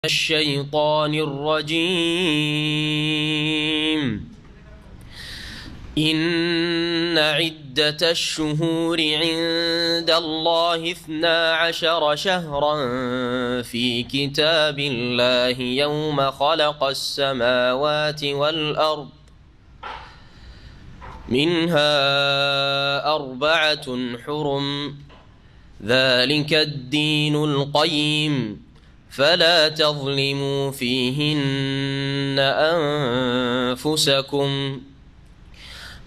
الشيطان الرجيم. إن عدة الشهور عند الله 12 شهرا في كتاب الله يوم خلق السماوات والأرض منها 4 حرم ذلك الدين القيم فلا تظلموا فيهن أنفسكم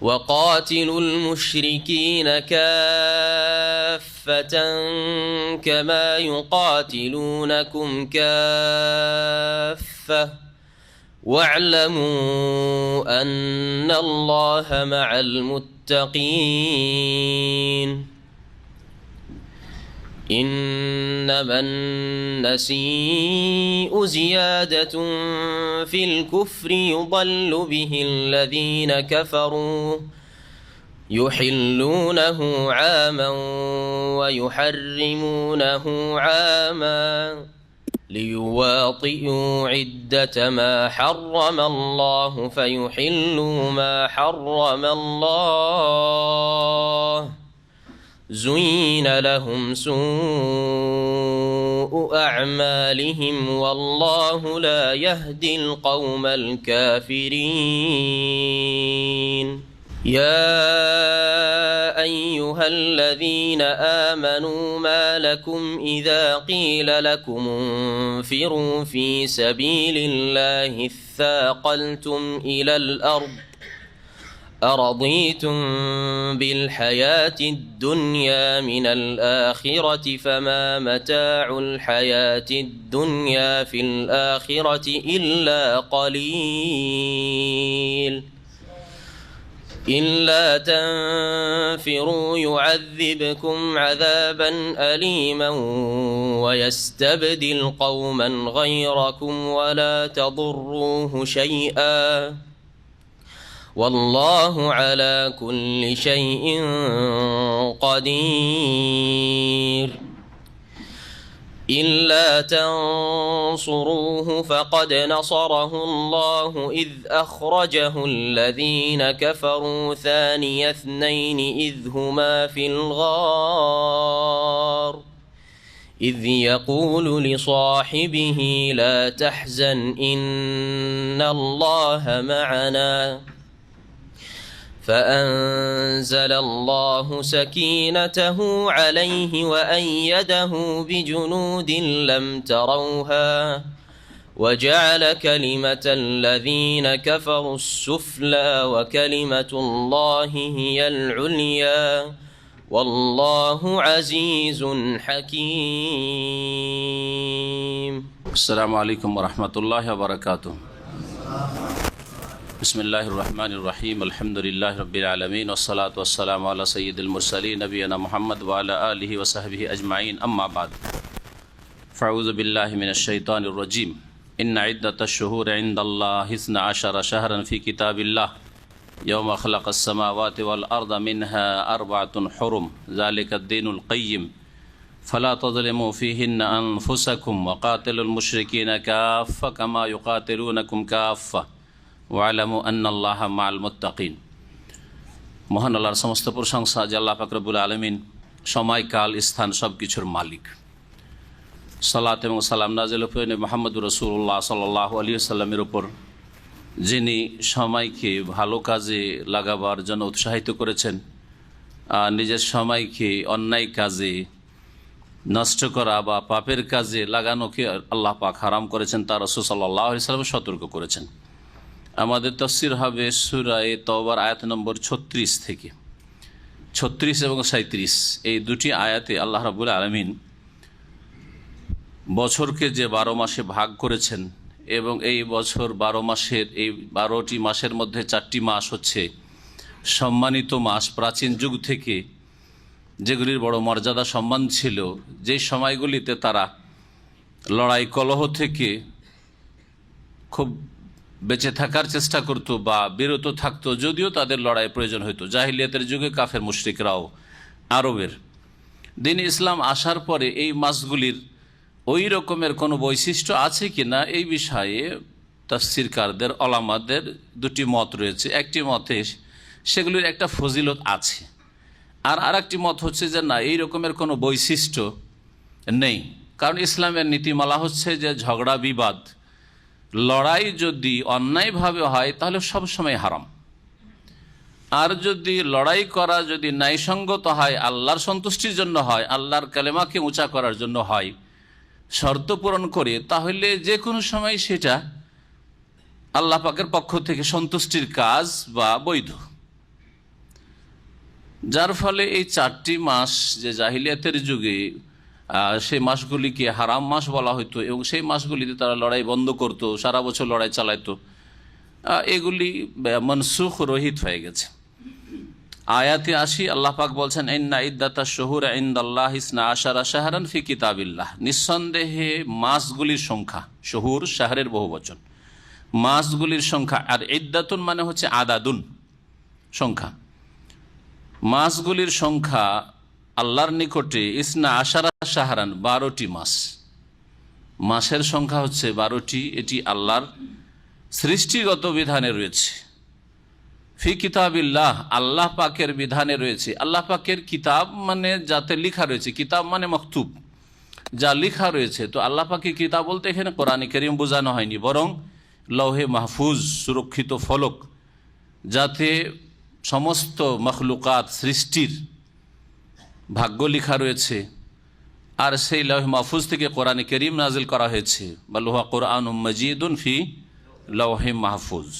وقاتلوا المشركين كافة كما يقاتلونكم كافة واعلموا أن الله مع المتقين. إنما النسيء زيادة في الكفر يضل به الذين كفروا يحلونه عاما ويحرمونه عاما ليواطئوا عدة ما حرم الله فيحلوا ما حرم الله. زين لهم سوء أعمالهم والله لا يهدي القوم الكافرين. يا أيها الذين آمنوا ما لكم إذا قيل لكم انفروا في سبيل الله اثاقلتم إلى الأرض أرضيتم بالحياة الدنيا من الآخرة فما متاع الحياة الدنيا في الآخرة إلا قليل. إلا تنفروا يعذبكم عذابا أليما ويستبدل قوما غيركم ولا تضروه شيئا والله على كل شيء قدير. إلا تنصروه فقد نصره الله إذ أخرجه الذين كفروا ثاني اثنين إذ هما في الغار إذ يقول لصاحبه لا تحزن إن الله معنا فأنزل الله سكينته عليه وأيده بجنود لم تروها وجعل كلمة الذين كفروا السفلى وكلمة الله هي العليا والله عزيز حكيم. السلام عليكم ورحمة الله وبركاته. بسم الله الرحمن الرحيم الحمد لله رب العالمين والصلاة والسلام على سيد المرسلين نبينا محمد وعلى آله وصحبه أجمعين أما بعد فأعوذ بالله من الشيطان الرجيم. إن عدة الشهور عند الله 12 شهرا في كتاب الله يوم خلق السماوات والأرض منها 4 حرم ذلك الدين القيم فلا تظلموا فيهن أنفسكم وقاتلوا المشركين كافة كما يقاتلونكم كافة ওয়ালামু আন্নাল্লাহা মাআল মুত্তাকিন। মহান আল্লাহর সমস্ত প্রশংসা যে আল্লাহ পাক রব্বুল আলামিন সময় কাল স্থান সব কিছুর মালিক। সালাত এবং সালাম নাযিল হয়ে মুহাম্মদুর রাসূলুল্লাহ সাল্লাল্লাহু আলাইহি ওয়াসাল্লামের উপর যিনি সময়কে ভালো কাজে লাগাবার জন্য উৎসাহিত করেছেন, নিজের সময়কে অন্যায় কাজে নষ্ট করা বা পাপের কাজে লাগানোকে আল্লাহ পাক হারাম করেছেন, তার রাসূল সাল্লাল্লাহু আলাইহি ওয়াসাল্লাম সতর্ক করেছেন। আমাদের তাফসীর হবে সূরা তাওবার আয়াত নম্বর 36 থেকে 36 এবং 37 এই দুটি আয়াতে আল্লাহ রাব্বুল আলামিন বছরকে যে 12 মাসে ভাগ করেছেন এবং এই বছর 12 মাসের এই 12টি মাসের মধ্যে 4টি মাস হচ্ছে সম্মানিত মাস। প্রাচীন যুগ থেকে যেগুলির বড় মর্যাদা সম্মান ছিল, যে সময়গুলিতে তারা লড়াই কলহ থেকে খুব বেঁচে থাকার চেষ্টা করত বা বিরত থাকতো, যদিও তাদের লড়াই প্রয়োজন হতো। জাহিলিয়াতের যুগে কাফের মুশরিকরাও আরবের দিন ইসলাম আসার পরে এই মাসগুলির ওই রকমের কোনো বৈশিষ্ট্য আছে কিনা এই বিষয়ে তাফসীরকারদের ওলামাদের দুটি মত রয়েছে। একটি মতে সেগুলির একটা ফজিলত আছে, আর আরেকটি মত হচ্ছে যে না, এই রকমের কোনো বৈশিষ্ট্য নেই। কারণ ইসলামের নীতিমালা হচ্ছে যে ঝগড়া বিবাদ লড়াই যদি অন্যায়ভাবে হয় তাহলে সবসময় হারাম, আর যদি লড়াই করা যদি ন্যায়সঙ্গত হয়, আল্লাহর সন্তুষ্টির জন্য হয়, আল্লাহর কালেমাকে উঁচা করার জন্য হয়, শর্ত পূরণ করে, তাহলে যে কোনো সময় সেটা আল্লাহ পাকের পক্ষ থেকে সন্তুষ্টির কাজ বা বৈধ। যার ফলে এই 4টি মাস যে জাহিলিয়াতের যুগে সেই মাসগুলিকে হারাম মাস বলা হতো এবং সেই মাসগুলিতে তারা লড়াই বন্ধ করত, সারা বছর লড়াই চালাইতো, এগুলি মনসুখ রহিত হয়ে গেছে। আয়াতে আসি, আল্লাহ পাক বলছেন ইন্না ইদ্দাতাশ শুহুরি ইনদাল্লাহি 12 শাহরান ফি কিতাবিল্লাহ, নিঃসন্দেহে মাসগুলির সংখ্যা, শুহুর শাহরের বহুবচন, মাসগুলির সংখ্যা, আর ইদ্দাতুন মানে হচ্ছে আদাদুন, সংখ্যা। মাসগুলির সংখ্যা আল্লাহর নিকটে 12 শাহরান, 12টি মাস। মাসের সংখ্যা হচ্ছে 12টি, এটি আল্লাহর সৃষ্টিগত বিধানে রয়েছে। ফি কিতাবিল্লাহ, আল্লাহ পাকের বিধানে রয়েছে। আল্লাহ পাকের কিতাব মানে যাতে লেখা রয়েছে, কিতাব মানে মকতুব, যা লেখা রয়েছে। তো আল্লাহ পাকের কিতাব বলতে এখানে কোরআনে কারীম বোঝানো হয়নি, বরং লৌহে মাহফুজ, সুরক্ষিত ফলক, যাতে সমস্ত মখলুকাত সৃষ্টির ভাগ্য লেখা রয়েছে। আর সেই লৌহে মাহফুজ থেকে কোরআনে কারীম নাজিল করা হয়েছে, বালুহা কোরআনুম মাজিদুন ফি লৌহে মাহফুজ।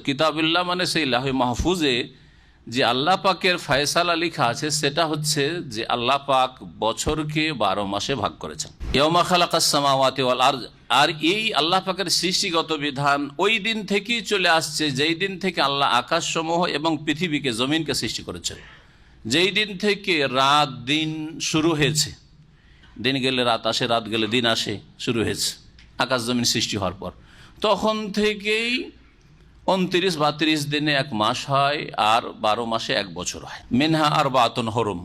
কিতাবুল্লাহ মানে সেই লৌহে মাহফুজে যে আল্লাহ পাকের ফয়সালা লেখা আছে, সেটা হচ্ছে যে আল্লাহ পাক বছরকে 12 মাসে ভাগ করেছেন। ইয়াউমা খালাকাস সামাওয়াতি ওয়াল আরদ, আর এই আল্লাহ পাকের সৃষ্টিগত বিধান ওই দিন থেকেই চলে আসছে যেই দিন থেকে আল্লাহ আকাশসমূহ এবং পৃথিবীকে, জমিনকে সৃষ্টি করেছেন। যেই দিন থেকে রাত দিন শুরু হয়েছে, দিন গেলে রাত আসে, রাত গেলে দিন আসে, শুরু হয়েছে আকাশ জমিন সৃষ্টি হওয়ার পর, তখন থেকেই 29 বা 30 দিনে 1 মাস হয়, আর 12 মাসে 1 বছর হয়। মিনহা আরবাতুন হুরুম,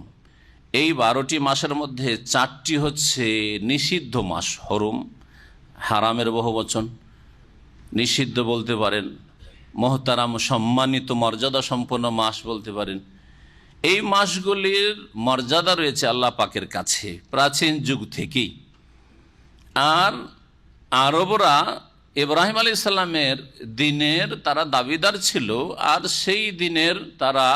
এই 12টি মাসের মধ্যে 4টি হচ্ছে নিষিদ্ধ মাস। হরুম হারামের বহুবচন, নিষিদ্ধ বলতে পারেন, মোহতারাম সম্মানিত মর্যাদা সম্পন্ন মাস বলতে পারেন। এই মাসগুলির মর্যাদা রয়েছে আল্লাহ পাকের কাছে প্রাচীন যুগ থেকেই। আর আরবরা ইব্রাহিম আলাইহিস সালামের দিনের তারা দাবিদার ছিল, আর সেই দিনের তারা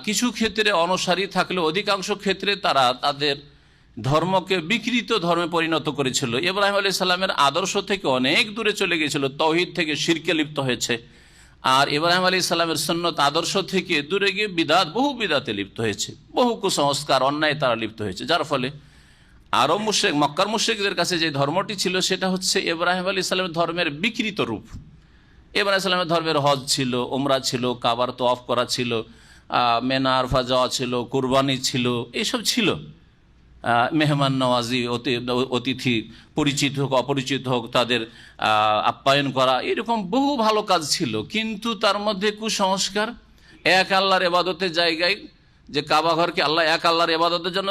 কিছু ক্ষেত্রে অনুসারী থাকলে অধিকাংশ ক্ষেত্রে তারা তাদের ধর্মকে বিকৃত ধর্মে পরিণত করেছিল। ইব্রাহিম আলাইহিস সালামের আদর্শ থেকে অনেক দূরে চলে গিয়েছিল, তাওহীদ থেকে শিরকে লিপ্ত হয়েছে। আর ইব্রাহিম আলাইহিস সালামের সুন্নত আদর্শ থেকে দূরে গিয়ে বিদাত, বহু বিদাতে লিপ্ত হয়েছে, বহু কুসংস্কার অন্যায় তারা লিপ্ত হয়েছে। যার ফলে আরব মুশরিক, মক্কার মুশরিকদের কাছে যে ধর্মটি ছিল সেটা হচ্ছে ইব্রাহিম আলাইহিস সালামের ধর্মের বিকৃত রূপ। ইব্রাহিম সালামের ধর্মের হজ ছিল, উমরা ছিল, কাবার তওয়াফ করা ছিল, মেনা আরফা যাওয়া ছিল, কুরবানি ছিল, এইসব ছিল। মেহমান নওয়াজি, অতিথি পরিচিত হোক অপরিচিত হোক তাদের আপ্যায়ন করা, এরকম বহু ভালো কাজ ছিল। কিন্তু তার মধ্যে কুসংস্কার, এক আল্লাহর ইবাদতের জায়গায় যে কাবা ঘরকে আল্লাহ এক আল্লাহর ইবাদতের জন্য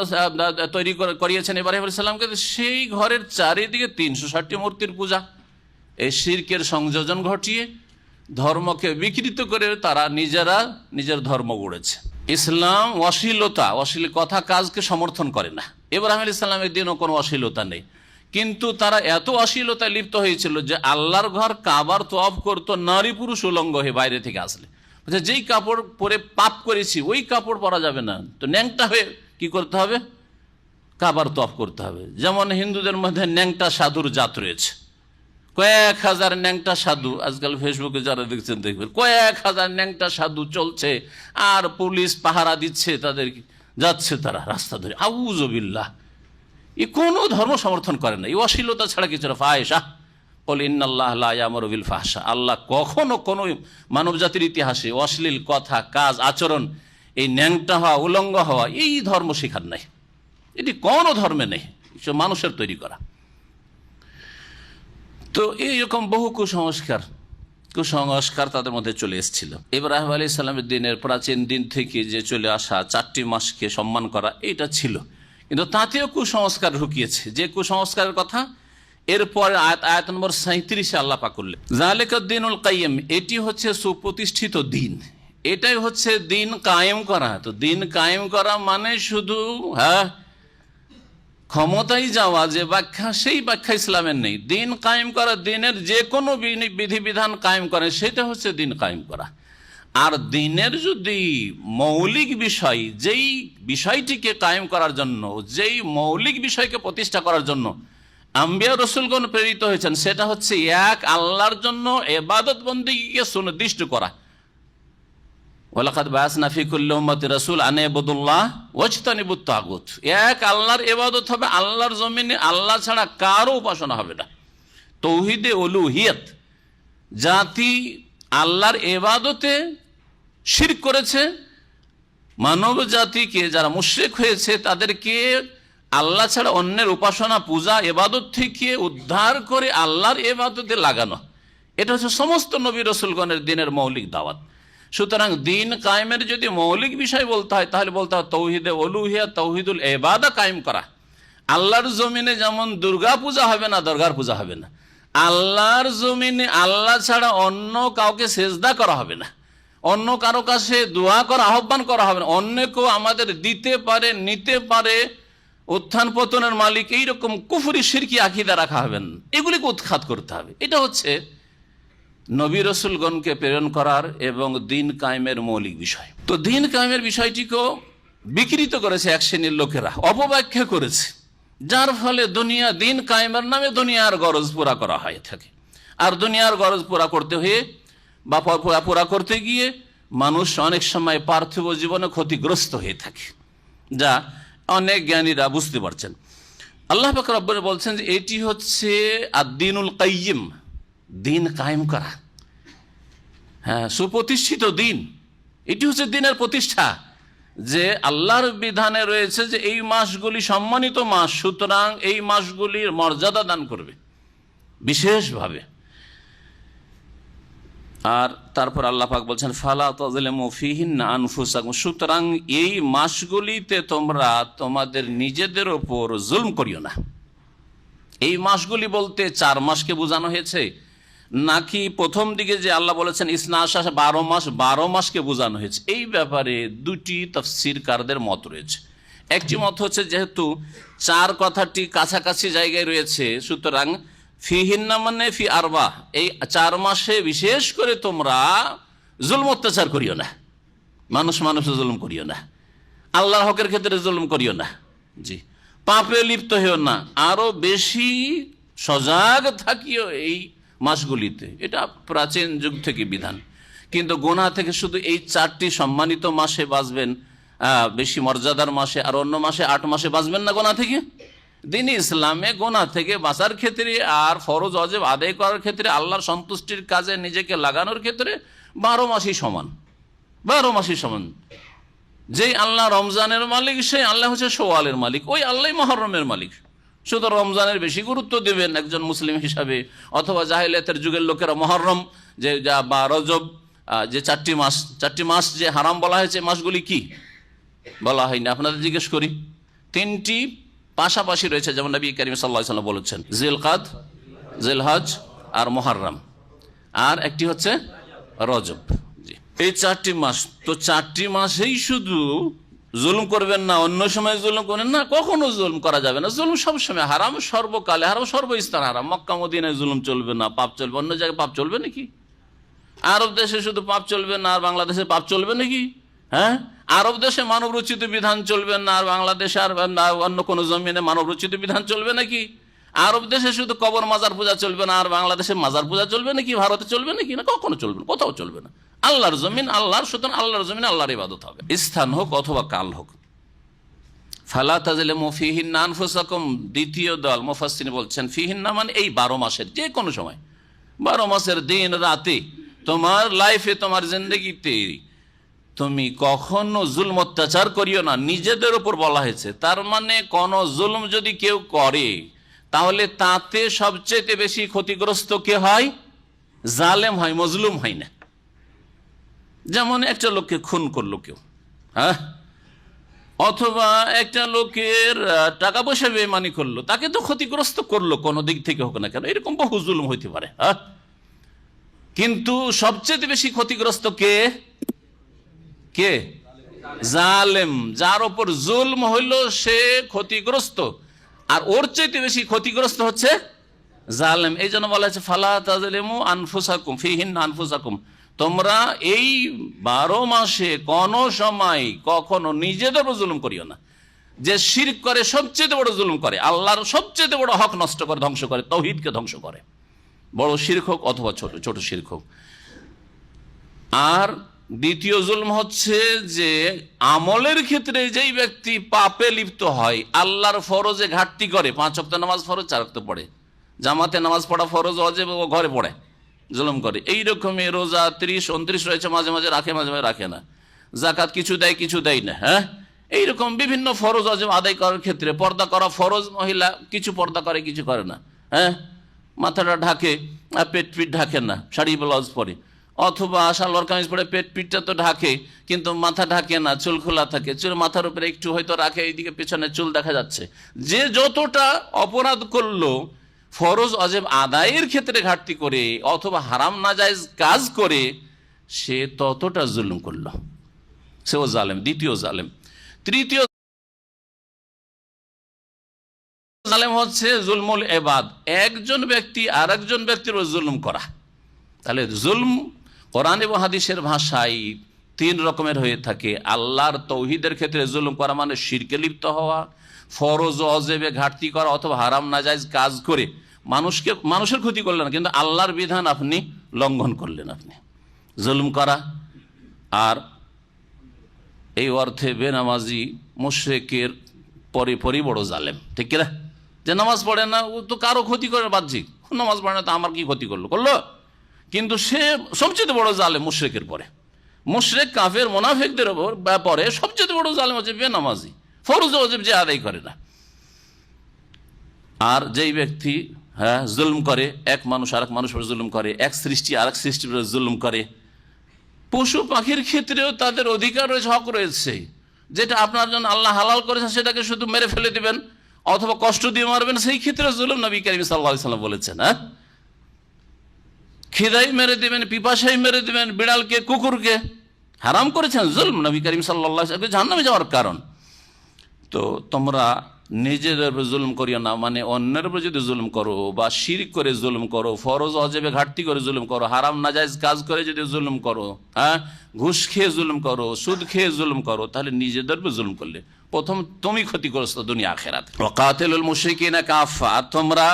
তৈরি করিয়েছেন ইব্রাহিম আলাইহিস সালামকে, সেই ঘরের চারিদিকে 360টি মূর্তির পূজা, এই শিরকের সংযোজন ঘটিয়ে ধর্মকে বিকৃত করে তারা নিজেরা নিজের ধর্ম গড়েছে। ইসলাম অশ্লীল কথা কাজকে সমর্থন করে না। ইব্রাহিম আলাইহিস সালামের দিনও কোনো অশ্লীলতা নেই, কিন্তু তারা এত অশ্লীলতায় লিপ্ত হয়েছিল যে আল্লাহর ঘর কাবার তওয়াফ করতো নারী পুরুষ উলঙ্গ হয়ে বাইরে থেকে আসলে। যেই কাপড় পরে পাপ করেছি ওই কাপড় পরা যাবে না, তো ন্যাংটা হয়ে কি করতে হবে, কাবার তওয়াফ করতে হবে। যেমন হিন্দুদের মধ্যে ন্যাংটা সাধুর জাত রয়েছে, কয়েক হাজার ন্যাংটা সাধু, আজকাল ফেসবুকে যারা দেখছেন দেখবেন, কয়েক হাজার ন্যাংটা সাধু চলছে, আর পুলিশ পাহারা দিচ্ছে তাদের, যাচ্ছে তারা রাস্তা ধরে। আউযুবিল্লাহ, এ কোনো ধর্ম সমর্থন করে না, এই অশ্লীলতা ছাড়া কিছু না। ফাহিশা ক্বাল ইন্নাল্লাহ লা ইয়ামুরু বিল ফাহশা, আল্লাহ কখনো কোনো মানব জাতির ইতিহাসে অশ্লীল কথা কাজ আচরণ, এই ন্যাংটা হওয়া উলঙ্গ হওয়া, এই ধর্ম শেখার নাই, এটি কোনো ধর্মে নেই, সব মানুষের তৈরি করা। তো এইরকম বহু কুসংস্কার তাদের মধ্যে চলে এসেছিল। ইব্রাহিম আলাইহিস সালামের দিনের প্রাচীন দিন থেকে যে চলে আসা 4টি মাসকে সম্মান করা, এটা ছিল। কিন্তু তাতেও কুসংস্কার ঢুকিয়েছে। যে কুসংস্কারের কথা এরপর আয়াত নম্বর 37 আল্লাহ পাক করলেন, যালিকা দ্বীনুল কাইয়্যিম, এটি হচ্ছে সুপ্রতিষ্ঠিত দিন, এটাই হচ্ছে দিন কায়েম করা। তো দিন কায়েম করা মানে শুধু ক্ষমতায় যাওয়া যে ব্যাখ্যা, সেই ব্যাখ্যা ইসলামের নেই। দিন কায়েম করা, দিনের যে কোনো বিধিবিধান কায়েম করে, সেটা হচ্ছে দিন কায়েম করা। আর দিনের যদি মৌলিক বিষয়, যেই বিষয়টিকে কায়েম করার জন্য, যেই মৌলিক বিষয়কে প্রতিষ্ঠা করার জন্য আম্বিয়া রসুলগণ প্রেরিত হয়েছেন, সেটা হচ্ছে এক আল্লাহর জন্য ইবাদত বন্দেগীকে সুনির্দিষ্ট করা। ওয়ালাকাদ বাআসনা ফি কুল্লি উম্মাতিন রাসূল আন ইবুদুল্লাহ ওয়াজতানিবুত তাগুত। এক আল্লাহর ইবাদত হবে, আল্লাহর জমিনে আল্লাহ ছাড়া কারো উপাসনা হবে না। তৌহিদে উলুহিয়ত, জাতি আল্লাহর ইবাদতে শিরক করেছে, মানব জাতিকে যারা মুশরিক হয়েছে তাদেরকে আল্লাহ ছাড়া অন্যের উপাসনা পূজা ইবাদত থেকে উদ্ধার করে আল্লাহর ইবাদতে লাগানো, এটা হচ্ছে সমস্ত নবী রাসূলগণের দিনের মৌলিক দাওয়াত। সুতরাং দিন কায়েমের যদি মৌলিক বিষয় বলতে হয়, তাহলে বলতে হয় তৌহিদে উলুহিয়া, তৌহিদুল ইবাদা কায়েম করা। আল্লাহর জমিনে যেমন দুর্গা পূজা হবে না, দরগার পূজা হবে না, আল্লাহর জমিনে আল্লাহ ছাড়া অন্য কাউকে সেজদা করা হবে না, অন্য কারো কাছে দোয়া করা, আহ্বান করা হবে না, অন্যকেও আমাদের দিতে পারে, নিতে পারে, উত্থান পতনের মালিক, এইরকম কুফরি শিরকি আকীদা রাখা হবে না, এগুলিকে উৎখাত করতে হবে। এটা হচ্ছে নবী রাসূলগণকে প্রেরণ করার এবং দিন কায়েমের মৌলিক বিষয়। তো দিন কায়েমের বিষয়টিকেও বিকৃত করেছে এক শ্রেণীর লোকেরা, অপব্যাখ্যা করেছে, যার ফলে দুনিয়া দিন কায়েমের নামে দুনিয়ার গরজ পুরা করা হয়ে থাকে। আর দুনিয়ার গরজ পুরা করতে হয়ে বা পুরা করতে গিয়ে মানুষ অনেক সময় পার্থিব জীবনে ক্ষতিগ্রস্ত হয়ে থাকে, যা অনেক জ্ঞানীরা বুঝতে পারছেন। আল্লাহ পাক রব্বুল বলছেন যে এটি হচ্ছে আদ-দীনুল কাইয়্যিম, দিন কায়েম করা, সুপ্রতিষ্ঠিত দিন। এটি হচ্ছে দিনের প্রতিষ্ঠা, যে আল্লাহর বিধানে রয়েছে যে এই মাসগুলি সম্মানিত মাস, সুতরাং এই মাসগুলির মর্যাদা দান করবে বিশেষভাবে। আর তারপর আল্লাহ পাক বলছেন ফালা তাযলিমু ফীহিন্না আনফুসাকুম, সুতরাং এই মাসগুলিতে তোমরা তোমাদের নিজেদের ওপর জুলম করিও না। এই মাসগুলি বলতে 4 মাসকে বোঝানো হয়েছে, নাকি প্রথম দিকে যে আল্লাহ বলেছেন ইসনা আশা 12 মাস, 12 মাসকে বোঝানো হয়েছে? এই ব্যাপারে দুটি তাফসীরকারদের মত রয়েছে। একটি মত হচ্ছে যেহেতু 4 কথাটি কাছাকাছি জায়গায় রয়েছে, সুতরাং ফিহিন্না মানে ফি আরবা, এই 4 মাসে বিশেষ করে তোমরা জুলম অত্যাচার করিও না, মানুষের জুলম করিও না, আল্লাহর হকের ক্ষেত্রে জুলম করিও না, জি, পাপে লিপ্ত হইও না, আরো বেশি সজাগ থাকিও এই মাসগুলিতে। এটা প্রাচীন যুগ থেকে বিধান। কিন্তু গুনাহ থেকে শুধু এই 4টি সম্মানিত মাসে বাঁচবেন, বেশি মর্যাদার মাসে, আর অন্য মাসে 8 মাসে বাঁচবেন না গুনাহ থেকে। দিন ইসলামে গুনাহ থেকে বাঁচার ক্ষেত্রে আর ফরজ ওয়াজিব আদায় করার ক্ষেত্রে, আল্লাহর সন্তুষ্টির কাজে নিজেকে লাগানোর ক্ষেত্রে 12 মাসই সমান, 12 মাসই সমান। যেই আল্লাহ রমজানের মালিক, সেই আল্লাহ হচ্ছে শোয়ালের মালিক, ওই আল্লাহ মুহররমের মালিক। শুধু রমজানের বেশি গুরুত্ব দেবেন একজন মুসলিম হিসাবে, অথবা জাহেলিয়াতের যুগের লোকেরা মুহররম বা রজব, যে 4টি মাস যে হারাম বলা হয়েছে, মাসগুলি কি বলা হয়নি? আপনাদের জিজ্ঞেস করি। 3টি পাশাপাশি রয়েছে, যেমন নবী করিম সাল্লাল্লাহু আলাইহি ওয়াসাল্লাম বলেছেন, জিলকাদ, জিলহজ আর মুহররম, আর একটি হচ্ছে রজব। এই 4টি মাস। তো 4টি মাসেই শুধু জুলুম করবেন না, অন্য সময় জুলুম করেন না, কখনো জুলুম করা যাবে না। জুলুম সবসময় হারাম, সর্বকালে হারাম, সর্বস্থানে হারাম। মক্কা মদিনায় জুলুম চলবে না, পাপ চলবে। অন্য জায়গায় পাপ চলবে নাকি? আরব দেশে শুধু পাপ চলবে না আর বাংলাদেশে পাপ চলবে নাকি? আরব দেশে মানব রচিত বিধান চলবে না আর বাংলাদেশে আর অন্য কোনো জমিনে মানব রচিত বিধান চলবে নাকি? আরব দেশে শুধু কবর মাজার পূজা চলবে না আর বাংলাদেশে মাজার পূজা চলবে নাকি? ভারতে চলবে নাকি? না, কখনো চলবে না, কোথাও চলবে না। আল্লাহর জমিন আল্লাহর, সুতরাং আল্লাহর জমিনে আল্লাহর ইবাদত হবে, স্থান হোক অথবা কাল হোক। ফালা তাযলিমু ফীহিন্না আনফুসাকুম, দ্বিতীয় দল মুফাসসিরিন বলছেন ফীহিন্না মানে এই 12 মাসের যে কোনো সময়, 12 মাসের দিন রাতে, তোমার লাইফে, তোমার জিন্দেগিতে তুমি কখনো জুলম অত্যাচার করিও না। নিজেদের উপর বলা হয়েছে, তার মানে কোন জুলম যদি কেউ করে তাহলে তাতে সবচেয়ে বেশি ক্ষতিগ্রস্ত কে হয়? জালেম হয়, মজলুম হয় না। যেমন একটা লোককে খুন করলো কেউ, অথবা একটা লোকের টাকা পয়সা বেইমানি করলো, তাকে তো ক্ষতিগ্রস্ত করলো কোনো দিক থেকে হোক না কেন, এরকম বহু জুলুম হইতে পারে। কিন্তু সবচেয়ে বেশি ক্ষতিগ্রস্ত কে? কে? জালেম। যার উপর জুলম হইল সে ক্ষতিগ্রস্ত, আর ওর চাইতে বেশি ক্ষতিগ্রস্ত হচ্ছে জালেম। এই জন্য বলা হচ্ছে ফালা তাজলিমু আনফুসাকুম ফিহিন্না আনফুসাকুম, তোমরা এই 12 মাসে কোন সময় কখনো নিজেদের উপর জুলুম করিও না। যে শিরক করে সবচেয়ে বড় জুলুম করে, আল্লাহর সবচেয়ে বড় হক নষ্ট করে, ধ্বংস করে, তাওহীদকে ধ্বংস করে, বড় শিরক হোক অথবা ছোট শিরক হোক। আর দ্বিতীয় জুলম হচ্ছে যে আমলের ক্ষেত্রে যেই ব্যক্তি পাপে লিপ্ত হয়, আল্লাহর ফরজে ঘাটতি করে, 5 ওয়াক্ত নামাজ ফরজ 4 ওয়াক্ত পড়ে, জামাতে নামাজ পড়া ফরজ ওয়াজিব ও ঘরে পড়ে, জুলুম করে। এইরকমই রোজা 30-29 রয়েছে, মাঝে মাঝে রাখে, মাঝে মাঝে রাখে না, জাকাত কিছু দেয় কিছু দেয় না। এইরকম বিভিন্ন ফরজ ওয়াজিব আদায় করার ক্ষেত্রে পর্দা করা ফরজ, মহিলা কিছু পর্দা করে কিছু করে না, মাথাটা ঢাকে আর পেট পিঠ ঢাকে না, শাড়ি ব্লাউজ পরে, অথবা সালোয়ার কামিজ পরে পেট পিঠটা তো ঢাকে কিন্তু মাথা ঢাকে না, চুল খোলা থাকে, চুল মাথার উপরে একটু হয়তো রাখে, এইদিকে পেছনে চুল দেখা যাচ্ছে। যে যতটা অপরাধ করলো ফরজ ওয়াজিব আদায়ের ক্ষেত্রে ঘাটতি করে অথবা হারাম নাজায়েজ কাজ করে, সে ততটা জুলুম করলো, সেও জালেম, দ্বিতীয় জালেম। তৃতীয় জালেম হচ্ছে জুলমুল ইবাদ, একজন ব্যক্তি আর একজন ব্যক্তির উপর জুলুম করা। তাহলে জুলম কোরআন এবং হাদিসের ভাষায় 3 রকমের হয়ে থাকে। আল্লাহর তাওহীদের ক্ষেত্রে জুলুম করা মানে শিরকে লিপ্ত হওয়া, ফরজ ওয়াজিবে ঘাটতি করা অথবা হারাম নাজায়েজ কাজ করে মানুষের ক্ষতি করলেন কিন্তু আল্লাহর বিধান আপনি লঙ্ঘন করলেন, আপনি জুলুম করা। আর এই অর্থে বেনামাজি মুশরিকের পরে বড় জালেম, ঠিক কিনা? যে নামাজ পড়ে না ও তো কারো ক্ষতি করে, বাহ্যিক নামাজ পড়ে না তো আমার কি ক্ষতি করলো, কিন্তু সে সবচেয়ে বড় জালেম মুশরিকের পরে। মুশরিক কাফের মুনাফিকদের ব্যাপারে সবচেয়ে বড় জালেম হচ্ছে বেনামাজি, ফরজ ওয়াজিব যে আদায় করে না। আর যেই ব্যক্তি জুলুম করে, এক মানুষ আরেক মানুষের উপর জুলুম করে, এক সৃষ্টি আরেক সৃষ্টির উপর জুলুম করে, পশু পাখির ক্ষেত্রেও তাদের অধিকার রয়েছে, হক রয়েছে, যেটা আপনার জন্য আল্লাহ হালাল করেছেন সেটাকে শুধু মেরে ফেলে দিবেন অথবা কষ্ট দিয়ে মারবেন, সেই ক্ষেত্রে জুলুম নবী কারীম সাল্লাল্লাহু আলাইহি ওয়াসাল্লাম বলেছেন। খিদাই মেরে দিবেন, পিপাসাই মেরে দিবেন, বিড়ালকে কুকুরকে হারাম করেছেন, জুলম, নবী কারীম সাল্লাল্লাহু আলাইহি ওয়াসাল্লাম জাহান্নামে যাওয়ার কারণ। তো তোমরা নিজেদের উপর জুলুম করিও না, মানে অন্যের উপর যদি জুলুম করো বা শিরক করে জুলুম করো, ফরজ ওয়াজিবে ঘাটতি করে জুলুম করো, হারাম নাজায়েজ কাজ করে যদি জুলুম করো, ঘুষ খেয়ে জুলুম করো, সুদ খেয়ে জুলুম করো, তাহলে নিজেদের উপর জুলুম করলে প্রথম তুমি ক্ষতিগ্রস্ত দুনিয়া আখিরাতে। ওয়াকাতিলুল মুশরিকিনা কাফা, তোমরা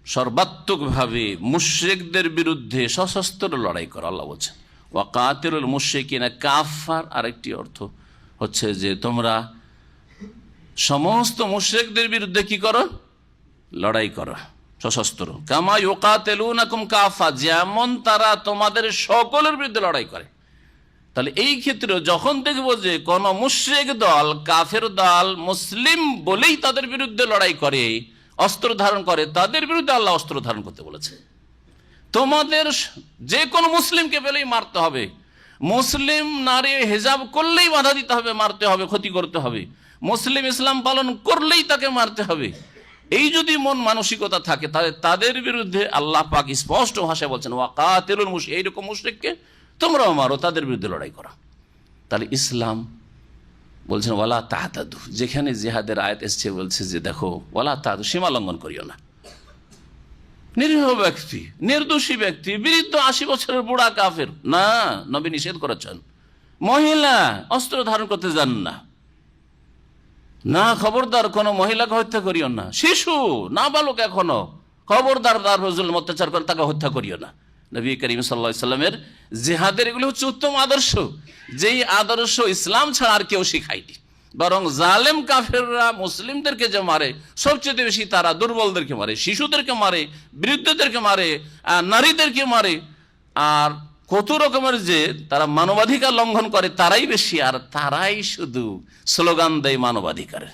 সর্বাত্মকভাবে মুশরিকদের বিরুদ্ধে সশস্ত্র লড়াই করো, আল্লাহ বলছেন। ওয়াকাতিলুল মুশরিকিনা কাফার আরেকটি অর্থ হচ্ছে যে তোমরা সমস্ত মুশরিকদের বিরুদ্ধে কি করো? লড়াই করো সশস্ত্র। কামা ইউকাতিলুনাকুম কাফা, যেমন তারা তোমাদের সকলের বিরুদ্ধে লড়াই করে। তাহলে এই ক্ষেত্রে যখন দেখব যে কোন মুশরিক দল, কাফের দল মুসলিম বলেই তাদের বিরুদ্ধে লড়াই করে, অস্ত্র ধারণ করে, তাদের বিরুদ্ধে আল্লাহ অস্ত্র ধারণ করতে বলেছে। তোমাদের যে কোনো মুসলিমকে পেলেই মারতে হবে, মুসলিম নারী হিজাব করলেই বাধা দিতে হবে, মারতে হবে, ক্ষতি করতে হবে, মুসলিম ইসলাম পালন করলেই তাকে মারতে হবে। এই যদি মন মানসিকতা থাকে তাহলে তাদের বিরুদ্ধে আল্লাহ পাক স্পষ্ট ভাষায় বলছেন ওয়াকাতিলুল মুশরিক, এইরকম মুশরিককে তোমরাও মারো, তাদের বিরুদ্ধে লড়াই করো। তাহলে ইসলাম বলছেন ওয়ালা তাহতাদু, যেখানে জিহাদের আয়াত এসছে বলছে যে দেখো ওয়ালা তাহতাদু, সীমা লঙ্ঘন করিও না। নিরীহ ব্যক্তি, নির্দোষী ব্যক্তি, বৃদ্ধ 80 বছরের বুড়া কাফের, না, নবী নিষেধ করেছেন। মহিলা অস্ত্র ধারণ করতে যান না, না, খবরদার কোনো মহিলাকে হত্যা করিও না। শিশু নাবালক এখনো, খবরদার তার জুলুম অত্যাচার করে তাকে হত্যা করিও না। নবী করিম সাল্লাল্লাহু আলাইহি সাল্লামের জিহাদের এগুলো হচ্ছে উত্তম আদর্শ, যেই আদর্শ ইসলাম ছাড়া আর কেউ শিখায়নি। বরং জালেম কাফেররা মুসলিমদেরকে যে মারে সবচেয়ে বেশি তারা দুর্বলদেরকে মারে, শিশুদেরকে মারে, বৃদ্ধদেরকে মারে, নারীদেরকে মারে। আর কত রকমের যে তারা মানবাধিকার লঙ্ঘন করে তারাই বেশি, আর তারাই শুধু স্লোগান দেয় মানবাধিকার,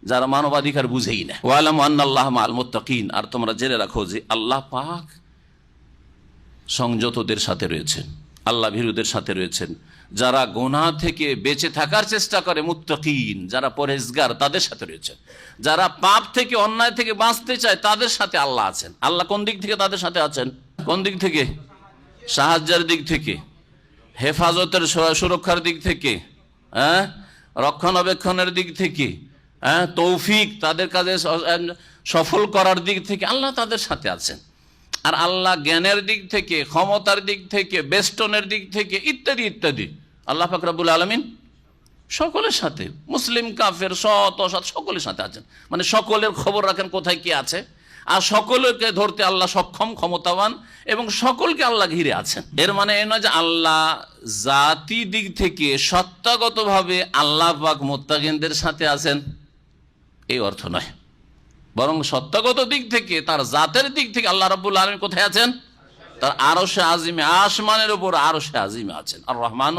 যারা মানবাধিকার বুঝেই না। ওয়ালামু আন্নাল্লাহ মাআল মুত্তাকিন, আর তোমরা জেনে রাখো যে আল্লাহ পাক সংযতদের সাথে রয়েছেন, আল্লাহ ভীরুদের সাথে রয়েছেন। যারা গুনাহ থেকে বেঁচে থাকার চেষ্টা করে, মুত্তাকিন যারা পরহেজগার, তাদের সাথে রয়েছেন। যারা পাপ থেকে, অন্যায় থেকে বাঁচতে চায়, তাদের সাথে আল্লাহ আছেন। আল্লাহ কোন দিক থেকে তাদের সাথে আছেন? কোন দিক থেকে? সাহায্যের দিক থেকে, হেফাজতের সুরক্ষার দিক থেকে, রক্ষণাবেক্ষণের দিক থেকে, তৌফিক তাদের কাজে সফল করার দিক থেকে আল্লাহ তাদের সাথে আছেন। আর আল্লাহ জ্ঞানের দিক থেকে, ক্ষমতার দিক থেকে, বেষ্টনের দিক থেকে, ইত্যাদি ইত্যাদি, আল্লাহ পাক রব্বুল আলামিন সকলের সাথে, মুসলিম কাফের সৎ অসৎ সকলের সাথে আছেন। মানে সকলের খবর রাখেন কোথায় কি আছে, আর সকলকে ধরতে আল্লাহ সক্ষম, ক্ষমতাবান, এবং সকলকে আল্লাহ ঘিরে আছেন। এর মানে এই নয় যে আল্লাহ জাতি দিক থেকে সত্তাগতভাবে আল্লাহ পাক মুত্তাকিনদের সাথে আছেন, এই অর্থ নয়। বরং সত্তাগত দিক থেকে, তার জাতের দিক থেকে আল্লাহ রাব্বুল আলামিন কোথায় আছেন? তার আরশে আজিমে, আসমানের উপর আরশে আজিমে আছেন। আর রহমান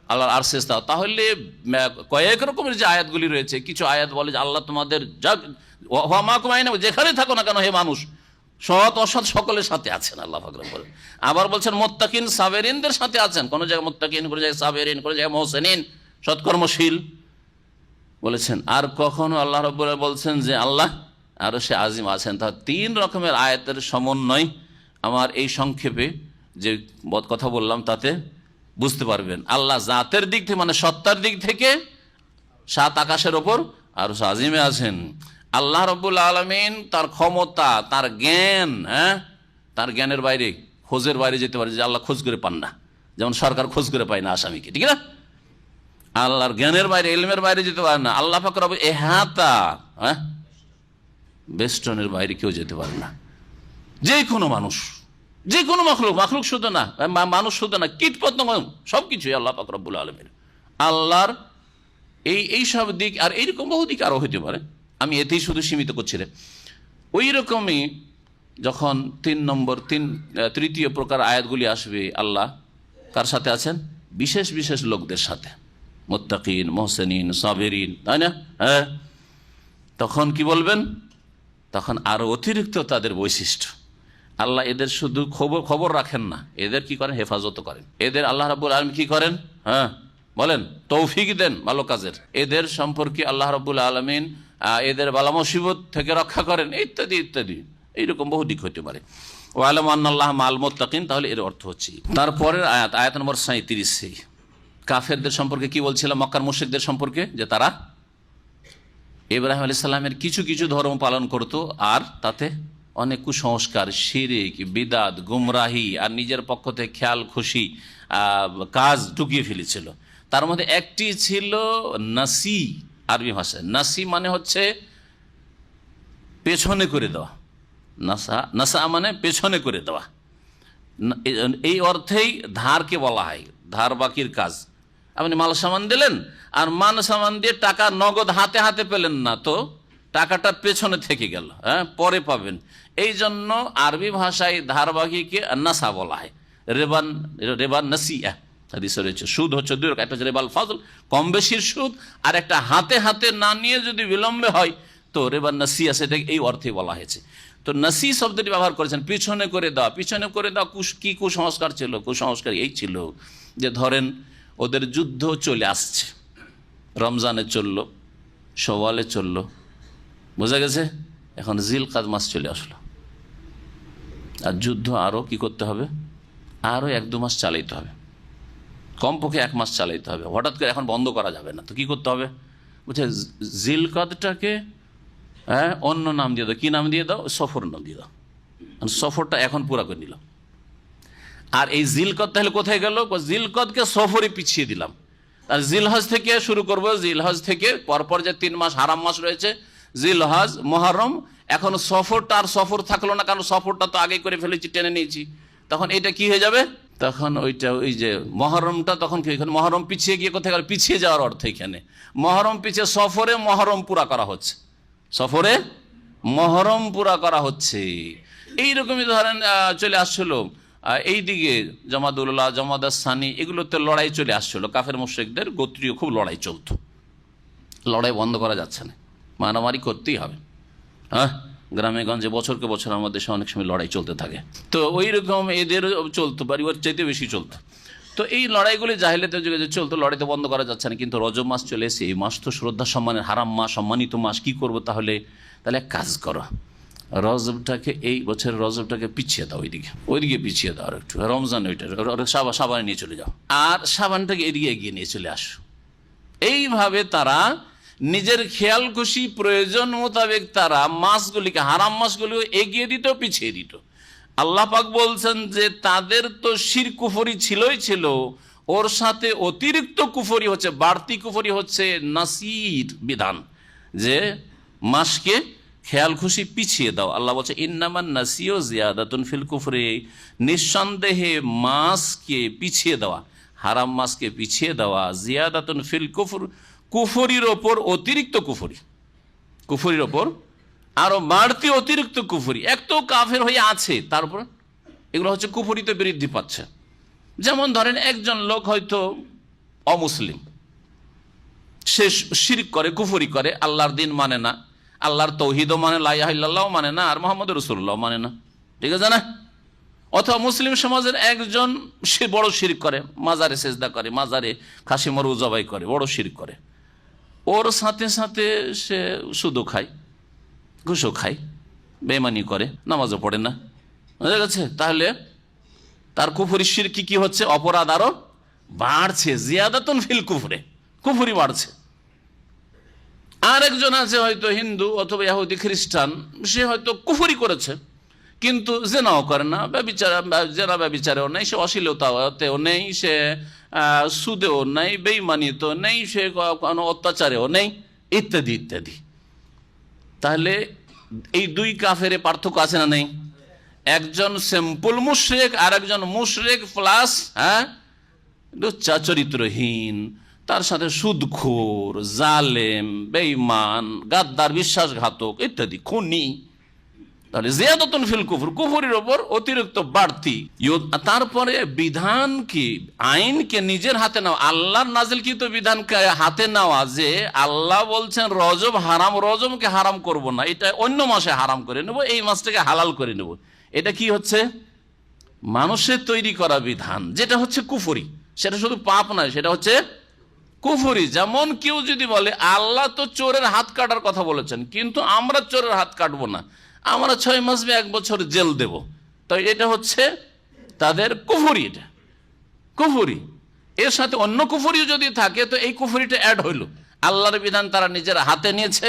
আল্লাহর আরশে ইস্তাওয়া। তাহলে কয়েক রকমের যে আয়াতগুলি রয়েছে, কিছু আয়াত বলে যে আল্লাহ তোমাদের যেখানে থাকো না কেন হে মানুষ, সৎ অসৎ সকলের সাথে আছেন আল্লাহ পাক রব্বুল আলামিন। আবার বলছেন মুত্তাকিন সাবেরিনদের সাথে আছেন। কোন জায়গায় মুত্তাকিন, কোন জায়গায় সাবেরিন, কোন জায়গায় মুহসিনিন, সৎকর্মশীল বলেছেন। আর কখনো আল্লাহ রাব্বুল আলামিন বলছেন যে আল্লাহ আরশে আজিম আছেন। তা তিন রকমের আয়াতের সমন্বয় আমার এই সংক্ষেপে যে কথা বললাম তাতে বুঝতে পারবেন। আল্লাহ জাতের দিক থেকে, মানে সত্তার দিক থেকে সাত আকাশের ওপর আরশে আজিমে আছেন। আল্লাহ রাব্বুল আলামিন তার ক্ষমতা, তার জ্ঞান, তার জ্ঞানের বাইরে, খোঁজের বাইরে যেতে পারে, যে আল্লাহ খোঁজ করে পান না, যেমন সরকার খোঁজ করে পায় না আসামিকে, ঠিক না? আল্লাহর জ্ঞানের বাইরে, ইলমের বাইরে যেতে পারে না। আল্লাহ পাক রব্বুল এহাতা, বেষ্টনের বাইরে কেউ যেতে পারে না। যে কোনো মানুষ, যে কোনো মাখলুক শুধু না, মানুষ শুধু না, কীট পতঙ্গ সবকিছুই আল্লাহ পাক রব্বুল আলামিন। আল্লাহর এই সব দিক, আর এইরকম বহু দিক আরো হইতে পারে, আমি এতেই শুধু সীমিত করছি রে। ওই রকমই যখন তৃতীয় প্রকার আয়াতগুলি আসবে, আল্লাহ কার সাথে আছেন? বিশেষ বিশেষ লোকদের সাথে, মুত্তাকিন, মুহসিনিন, সাবিরিন, তাই না? হ্যাঁ, তখন কি বলবেন? তখন আরো অতিরিক্ত তাদের বৈশিষ্ট্য। আল্লাহ এদের শুধু খবর রাখেন না, এদের কি করেন? হেফাজত করেন। এদের আল্লাহ রাব্বুল আলামিন কি করেন? বলেন, তৌফিক দেন ভালো কাজের। এদের সম্পর্কে আল্লাহ রাব্বুল আলামিন এদের বালা মুসিবত থেকে রক্ষা করেন, ইত্যাদি ইত্যাদি। এইরকম বহু দিক হতে পারে। ওয়ালাম আন্নাল্লাহ মাল মুত্তাকিন, তাহলে এর অর্থ হচ্ছে। তারপরের আয়াত নম্বর 37, কাফেরদের সম্পর্কে কি বলছিলাম? মক্কার মুশরিকদের সম্পর্কে, যে তারা ইব্রাহিম আলাইহিস সালামের কিছু কিছু ধর্ম পালন করত, আর তাতে অনেক কুসংস্কার, শিরক, বিদাত, গুমরাহি, আর নিজের পক্ষ থেকে খেয়াল খুশি কাজ ঢুকিয়ে ফেলেছিল। তার মধ্যে একটি ছিল নাসি। আরবি ভাষায় নাসি মানে হচ্ছে পেছনে করে দেওয়া। নাসা মানে পেছনে করে দেওয়া। এই অর্থেই ধারকে বলা হয়, ধার বাকির কাজ। আপনি মাল সামান দিলেন, আর মান সামান দিয়ে টাকা নগদ হাতে হাতে পেলেন না, তো টাকাটা পেছনে থেকে গেল, পরে পাবেন। এই জন্য আরবি ভাষায় ধারবাকিকে নাসা বলা হয়। রেবান নাসিয়া হাদিসে রয়েছে। সুদ হচ্ছে দুই রকম, একটা হচ্ছে রেবাল ফাজল, কম বেশির সুদ, আর একটা হাতে হাতে না নিয়ে যদি বিলম্বে হয় তো রেবান নাসিয়া, সেটাকে এই অর্থে বলা হয়েছে। তো নাসি শব্দটি ব্যবহার করেছেন, পিছনে করে দেওয়া। পিছনে করে দেওয়া কি কুসংস্কার ছিল? কুসংস্কার এই ছিল যে ধরেন ওদের যুদ্ধ চলে আসছে, রমজানে চললো, শওয়ালে চললো, বোঝা গেছে, এখন জিলকাদ মাস চলে আসলো, আর যুদ্ধ আরও কি করতে হবে? আরও 1-2 মাস চালাইতে হবে, কমপক্ষে 1 মাস চালাইতে হবে। হঠাৎ করে এখন বন্ধ করা যাবে না। তো কি করতে হবে? বুঝছে, জিলকাদটাকে অন্য নাম দিয়ে দাও। কি নাম দিয়ে দাও? সফর নাম দিয়ে দাও। সফরটা এখন পুরা করে নিল। আর এই জিলকদ তাহলে কোথায় গেল? জিলকদকে সফরে পিছিয়ে দিলাম। আর জিলহজ থেকে শুরু করব। জিলহজ থেকে পরপর যে 3 মাস হারাম মাস রয়েছে, জিলহজ, মুহররম, এখন সফরটা আর সফর থাকলো না, কারণ সফরটা তো আগে করে ফেলেছি, টেনে নিয়েছি। তখন এটা কি হয়ে যাবে? তখন ওই যে মুহররমটা, তখন কি মুহররম পিছিয়ে গিয়ে কোথায় গেল? পিছিয়ে যাওয়ার অর্থ এখানে মুহররম পিছিয়ে, সফরে মুহররম পুরা করা হচ্ছে, সফরে মুহররম পুরা করা হচ্ছে। এইরকমই ধরেন চলে আসছিল এইদিকে জামাদুল্লাহ, জামাদাস সানি, এগুলোতে লড়াই চলে আসছিল। কাফের মুশরিকদের গোত্রীয় খুব লড়াই চলতো। লড়াই বন্ধ করা যাচ্ছে না, মারামারি করতেই হবে। গ্রামে গঞ্জে বছরকে বছর আমাদের দেশে অনেক সময় লড়াই চলতে থাকে। তো ওই রকম এদের চলতো, বাড়ি ওর চাইতে বেশি চলতো। তো এই লড়াইগুলি জাহেলিয়াতের যুগে যে চলতো, লড়াইতে বন্ধ করা যাচ্ছে না, কিন্তু রজব মাস চলে এসে এই মাস তো শ্রদ্ধা সম্মানের হারাম মাস, সম্মানিত মাস, কি করব তাহলে এক কাজ করো, রজবটাকে এই বছর রজবটাকে পিছিয়ে দাও, ওইদিকে পিছিয়ে দাও, আর একটু রমজান ওইটা সাবানে নিয়ে চলে যাও, আর সাবানটাকে এদিকে এগিয়ে নিয়ে চলে আসো। এইভাবে তারা নিজের খেয়াল খুশি প্রয়োজন মোতাবেক তারা মাসগুলিকে, হারাম মাসগুলিও এগিয়ে দিত, পিছিয়ে দিত। আল্লাহ পাক বলছেন যে তাদের তো শিরক কুফরি ছিলই ছিল, ওর সাথে অতিরিক্ত কুফরি হচ্ছে, বাড়তি কুফরি হচ্ছে নাসির বিধান, যে মাসকে খেয়াল খুশি পিছিয়ে দাও। আল্লাহ বলছে ইন্নামান নাসিও জিয়াদাতুন ফিল কুফরি, নিঃসন্দেহে মাসকে পিছিয়ে দেওয়া, হারাম মাসকে পিছিয়ে দেওয়া, জিয়াদাতুন ফিল কুফর, কুফরির ওপর অতিরিক্ত কুফরি, কুফরির ওপর আরো বাড়তি অতিরিক্ত কুফরি। এক তো কাফের হয়ে আছে, তারপর এগুলো হচ্ছে কুফরিতে বৃদ্ধি পাচ্ছে। যেমন ধরেন একজন লোক হয়তো অমুসলিম, সে শিরক করে, কুফরি করে, আল্লাহর দিন মানে না, আল্লাহর তৌহিদও মানে, লা ইলাহা ইল্লাল্লাহ মানে না, আর মুহাম্মদ রাসূলুল্লাহ মানে না, ঠিক আছে না? অথবা মুসলিম সমাজের একজন সে বড় শিরক করে, মাজারে সেজদা করে, মাজারে খাসি মরু জবাই করে, বড় শিরক করে, ওর সাথে সাথে সে সুদও খায়, ঘুষও খায়, বেঈমানি করে, নামাজও পড়ে না, বুঝা গেছে? তাহলে তার কুফরি শিরক কি হচ্ছে? অপরাধ আরো বাড়ছে, জিয়াদাতুন ফিল কুফরে, কুফরি বাড়ছে। আর একজন আছে হয়তো হিন্দু অথবা ইহুদি খ্রিস্টান, সে হয়তো কুফরি করেছে কিন্তু জেনাও করে না, জেনা ব্যভিচারেও নেই, সে অশ্লীলতাতেও নেই, সে সুদেও নেই, বেঈমানিতেও নেই, সে কোনো অত্যাচারেও নেই, ইত্যাদি ইত্যাদি। তাহলে এই দুই কাফের পার্থক্য আছে না নেই? একজন সিম্পল মুশরিক আর একজন মুশরিক প্লাস চরিত্রহীন, তার সাথে সুদখোর, জালেম, বেঈমান, গাদ্দার, বিশ্বাসঘাতক ইত্যাদি, খুনি। তাহলে জিয়াদাতুন ফিল কুফর, কুফরের ওপর অতিরিক্ত বাড়তি। তারপরে বিধানকে, আইনকে নিজের হাতে নেওয়া, আল্লাহর নাজিলকৃত বিধানকে হাতে নেওয়া, যে আল্লাহ বলছেন রজব হারাম, রজবকে হারাম করব না, এটা অন্য মাসে হারাম করে নেব, এই মাসটাকে হালাল করে নেব, এটা কি হচ্ছে? মানুষের তৈরি করা বিধান, যেটা হচ্ছে কুফরি। সেটা শুধু পাপ নয়, সেটা হচ্ছে কুফরি। যেমন কেউ যদি বলে আল্লাহ তো চোরের হাত কাটার কথা বলেছেন, কিন্তু আমরা চোরের হাত কাটবো না, আমরা 6 মাস বা 1 বছর জেল দেব, তো এটা হচ্ছে তাদের কুফরি, এটা কুফরি। এর সাথে অন্য কুফরিও যদি থাকে তো এই কুফরিটা অ্যাড হইল। আল্লাহর বিধান তারা নিজের হাতে নিয়েছে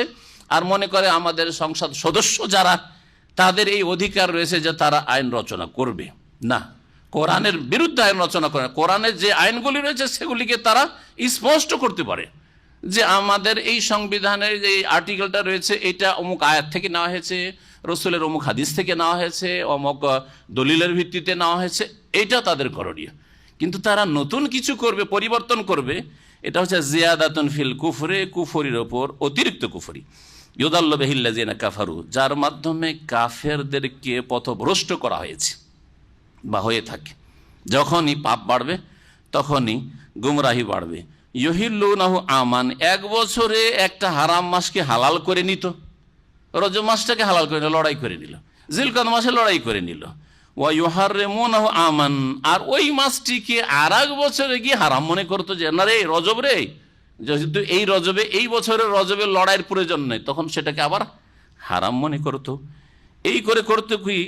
আর মনে করে আমাদের সংসদ সদস্য যারা, তাদের এই অধিকার রয়েছে যে তারা আইন রচনা করবে। না, কোরআনের বিরুদ্ধে আইন রচনা করে না। কোরআনের যে আইনগুলি রয়েছে সেগুলিকে তারা স্পষ্ট করতে পারে যে আমাদের এই সংবিধানের যে আর্টিকেলটা রয়েছে এটা অমুক আয়াত থেকে নেওয়া হয়েছে, রসুলের অমুক হাদিস থেকে নেওয়া হয়েছে, অমুক দলিলের ভিত্তিতে নেওয়া হয়েছে, এটা তাদের করণীয়। কিন্তু তারা নতুন কিছু করবে, পরিবর্তন করবে, এটা হচ্ছে জিয়াদাতুন ফিল কুফরে, কুফরির ওপর অতিরিক্ত কুফরি। ইউদাল্লু বিহিল্লাযিনা কাফারু, যার মাধ্যমে কাফেরদেরকে পথভ্রষ্ট করা হয়েছে বা হয়ে থাকে। যখনই পাপ বাড়বে তখনই গুমরাহি বাড়বে। ইউহিল্লুনাহু আমান, 1 বছরে একটা হারাম মাসকে হালাল করে নিত, রজব মাসটাকে হালাল করে নিল, লড়াই করে নিল, জিলকাদ মাসে লড়াই করে নিল। ওয়া ইউহাররিমুনাহু আমান, আর ওই মাসটিকে আর 1 বছরে গিয়ে হারাম মনে করতো, যে না রে রজব রে, যেহেতু এই রজবে, এই বছরের রজবে লড়াইয়ের প্রয়োজন নেই, তখন সেটাকে আবার হারাম মনে করতো। এই করে করতো কি,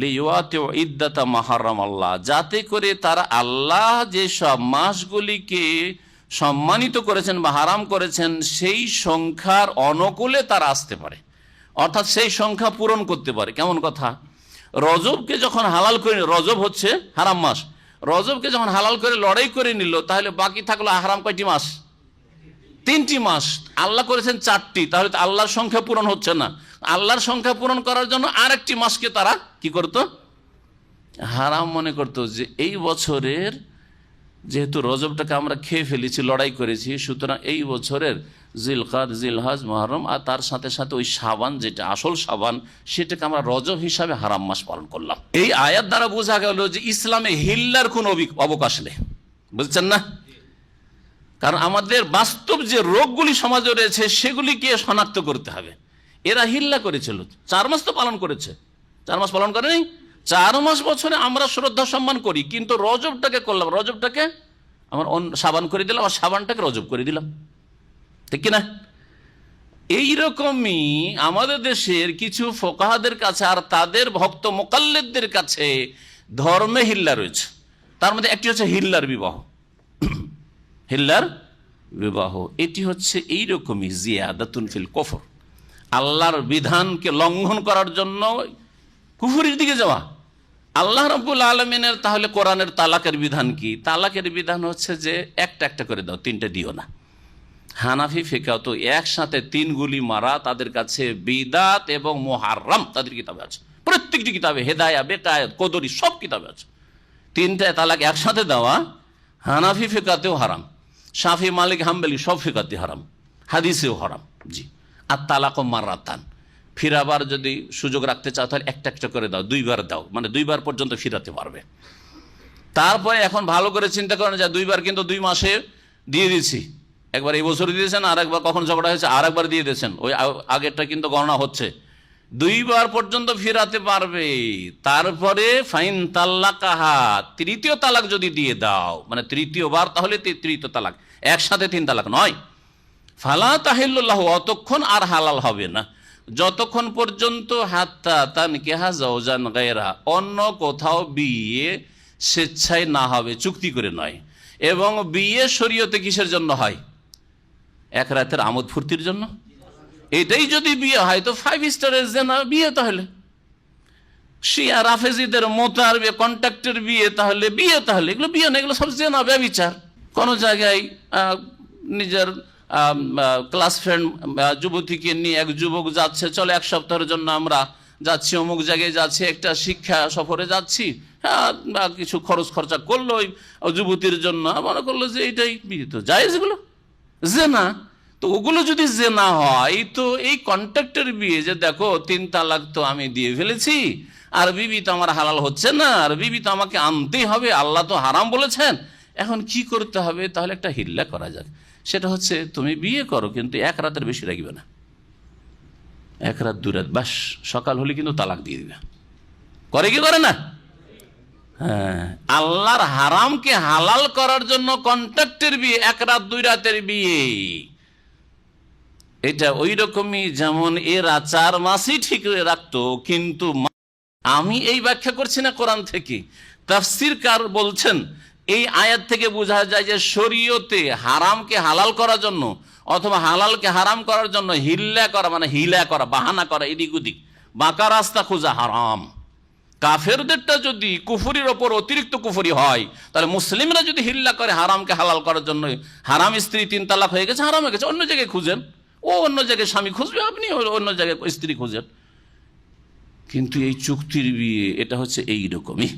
লিওয়াতিউ ইদ্দাতা মা হারামাল্লাহ, যাতে করে তারা আল্লাহ যে সব মাসগুলিকে সম্মানিত করেছেন বা হারাম করেছেন সেই সংখ্যার অনুকূলে তারা আসতে পারে, অর্থাৎ সেই সংখ্যা পূরণ করতে পারে। কেমন কথা? রজবকে যখন হালাল করে, রজব হচ্ছে হারাম মাস, রজবকে যখন হালাল করে লড়াই করে নিল, তাহলে বাকি থাকলো হারাম কয়টি মাস? 3টি মাস। আল্লাহ করেছেন 4টি, তাহলে তো আল্লাহর সংখ্যা পূরণ হচ্ছে না। আল্লাহর সংখ্যা পূরণ করার জন্য আরেকটি মাসকে তারা কি করত? হারাম মনে করত, যে এই বছরের যেহেতু রজবটাকে আমরা খেয়ে ফেলেছি, লড়াই করেছি, সুতরাং এই বছরের জিলকাদ, জিলহজ, মুহররম আর তার সাথে সাথে ওই শাবান, যেটা আসল শাবান, সেটাকে আমরা রজব হিসাবে হারাম মাস পালন করলাম। এই আয়াত দ্বারা বোঝা গেল যে ইসলামে হিল্লার কোন অবকাশ নেই, বুঝছেন না? কারণ আমাদের বাস্তব যে রোগগুলি সমাজে রয়েছে সেগুলিকে শনাক্ত করতে হবে। এরা হিল্লা করেছিল, 4 মাস তো পালন করেছে, 4 মাস পালন করেনি, 4 মাস বছরে আমরা শ্রদ্ধা সম্মান করি, কিন্তু রজবটাকে করলাম, রজবটাকে আমার সাবান করে দিলাম, আর সাবানটাকে রজব করে দিলাম, ঠিক কিনা? এইরকমই আমাদের দেশের কিছু ফোকাহাদের কাছে আর তাদের ভক্ত মোকাল্লেদদের কাছে ধর্মে হিল্লা রয়েছে। তার মধ্যে একটি হচ্ছে হিল্লার বিবাহ। হিল্লার বিবাহ এটি হচ্ছে এইরকমই জিয়াদাতুন ফিল কুফর, আল্লাহর বিধানকে লঙ্ঘন করার জন্য কুফরির দিকে যাওয়া। আল্লাহ রাব্বুল আলামিনের তাহলে কোরআনের তালাকের বিধান কি? তালাকের বিধান হচ্ছে যে একটা একটা করে দাও, 3টে দিও না। হানাফি ফিকাহ তো একসাথে 3 গুলি মারা তাদের কাছে বিদাত এবং মুহাররম তাদের কিতাবে আছে, প্রত্যেকটি কিতাবে, হেদায়া, বেকায়েত, কদরি সব কিতাবে আছে। 3টে তালাক একসাথে দেওয়া হানাফি ফিকাতেও হারাম, শাফি, মালিক, হাম্বলি সব ফিকাতে হারাম, হাদিসেও হারাম। জি। আর তালাক মাররাতান, ফিরাবার যদি সুযোগ রাখতে চাও তাহলে একটা একটা করে দাও, 2 বার দাও, মানে 2 বার পর্যন্ত ফিরাতে পারবে। তারপরে এখন ভালো করে চিন্তা করেন যে 2 বার কিন্তু 2 মাসে দিয়ে দিচ্ছি, একবার এই বছর দিয়েছেন, আর একবার কখন ঝগড়া হয়েছে আর একবার দিয়ে দিয়েছেন, ওই আগেরটা কিন্তু গণনা হচ্ছে, 2 বার পর্যন্ত ফিরাতে পারবে। তারপরে ফাইন তাল্লাকাহা, 3য় তালাক যদি দিয়ে দাও, মানে 3য় বার, তাহলে 3য় তালাক, একসাথে 3 তালাক নয়। ফালা তাহিল্লু লাহু, অতক্ষণ আর হালাল হবে না যতক্ষণ পর্যন্ত হাত্তা তানকিহা যাওজান গায়রা, অন্য কোথাও বিয়ে স্বেচ্ছায় না হবে, চুক্তি করে নয়। এবং বিয়ে শরীয়তে কিসের জন্য হয়? 1 রাতের আমোদ ফুর্তির জন্য। এটাই যদি বিয়ে হয় তো 5 স্টারের জেনা বিয়ে, তাহলে শিয়া রাফেজিদের মোতার বিয়ে, কন্ট্রাক্টের বিয়ে, তাহলে বিয়ে, তাহলে এগুলো বিয়ে না, এগুলো সব জেনা, ব্যভিচার। কোনো জায়গায় নিজের ক্লাস ফ্রেন্ড যুবতীকে নিয়ে এক যুবক যাচ্ছে, চলো 1 সপ্তাহের জন্য আমরা যাচ্ছি, অমুক জায়গায় যাচ্ছি, একটা শিক্ষা সফরে যাচ্ছি, কিছু খরচ খরচা করলো ওই যুবতীর জন্য, মনে করলো যে এইটাই বিয়ে, তো জায়েজ এগুলো জেনা। তো ওগুলো যদি জেনা হয় তো এই কন্ট্রাক্টের বিয়ে, যে দেখো 3 তালাক তো আমি দিয়ে ফেলেছি, আর বিবি তো আমার হালাল হচ্ছে না, আর বিবি তো আমাকে আনতেই হবে, আল্লাহ তো হারাম বলেছেন, এখন কি করতে হবে? তাহলে একটা হিল্লা করা যাক, সেটা হচ্ছে তুমি বিয়ে করো, কিন্তু 1 রাতের বেশি রাখবে না, 1 রাত 2 রাত, বাস, সকাল হলে কিন্তু তালাক দিয়ে দিবে। করে কি করে না? হ্যাঁ, আল্লাহর হারামকে হালাল করার জন্য কন্ট্রাক্টের বিয়ে, 1 রাত 2 রাতের বিয়ে, এটা ওই রকমই যেমন এরা 4 মাসই ঠিক রাখতো। কিন্তু আমি এই ব্যাখ্যা করছি না কোরআন থেকে, তাফসীরকার বলছেন এই আয়াত থেকে বোঝা যায় যে শরীয়তে হারামকে হালাল করার জন্য অথবা হালালকে হারাম করার জন্য হিল্লা করা, মানে হিলা করা, বাহানা করা, এদিক ওদিক বাঁকা রাস্তা খোঁজা হারাম। কাফেরদেরটা যদি কুফরির ওপর অতিরিক্ত কুফরি হয়, তাহলে মুসলিমরা যদি হিল্লা করে হারামকে হালাল করার জন্য, হারাম স্ত্রী 3 তালাক হয়ে গেছে, হারাম হয়ে গেছে, অন্য জায়গায় খুঁজেন, ও অন্য জায়গায় স্বামী খুঁজবে, আপনি অন্য জায়গায় স্ত্রী খুঁজেন। কিন্তু এই চুক্তির বিয়ে এটা হচ্ছে এই রকমই।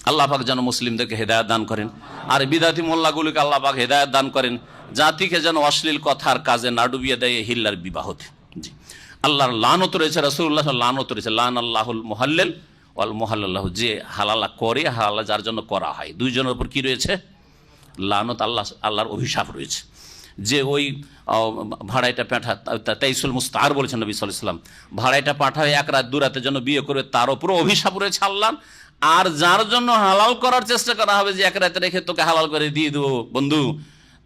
আল্লাহ পাক যেন মুসলিমদেরকে হেদায়েত দান করেন, আর বিদাতি মোল্লাগুলিকে আল্লাহ পাক হেদায়েত দান করেন, জাতিকে যেন অশ্লীল কথার কাজে না ডুবিয়ে দেয় হিল্লার বিবাহতে। জি, আল্লাহর লানত রয়েছে, রাসূলুল্লাহ লানত রয়েছে, লান আল্লাহুল মুহাল্লিল ওয়াল মুহাল্লাল্লাহু, যে হালালা করে, হালালা যার জন্য করা হয়, 2 জনের উপর কি রয়েছে? লানত, আল্লাহর অভিশাপ রয়েছে। যে ওই ভাড়াইটা পাঠা, তাইসুল মুস্তার বলেছেন নবী সাল্লাল্লাহু আলাইহি ওয়াসাল্লাম, ভাড়াইটা পাঠায় 1 রাত 2 রাতের জন্য বিয়ে করে, তার উপরও অভিশাপ রয়েছে আল্লাহ। আর যার জন্য হালাল করার চেষ্টা করা হবে যে 1 রাতে রেখে তোকে হালাল করে দিয়ে দেবো বন্ধু,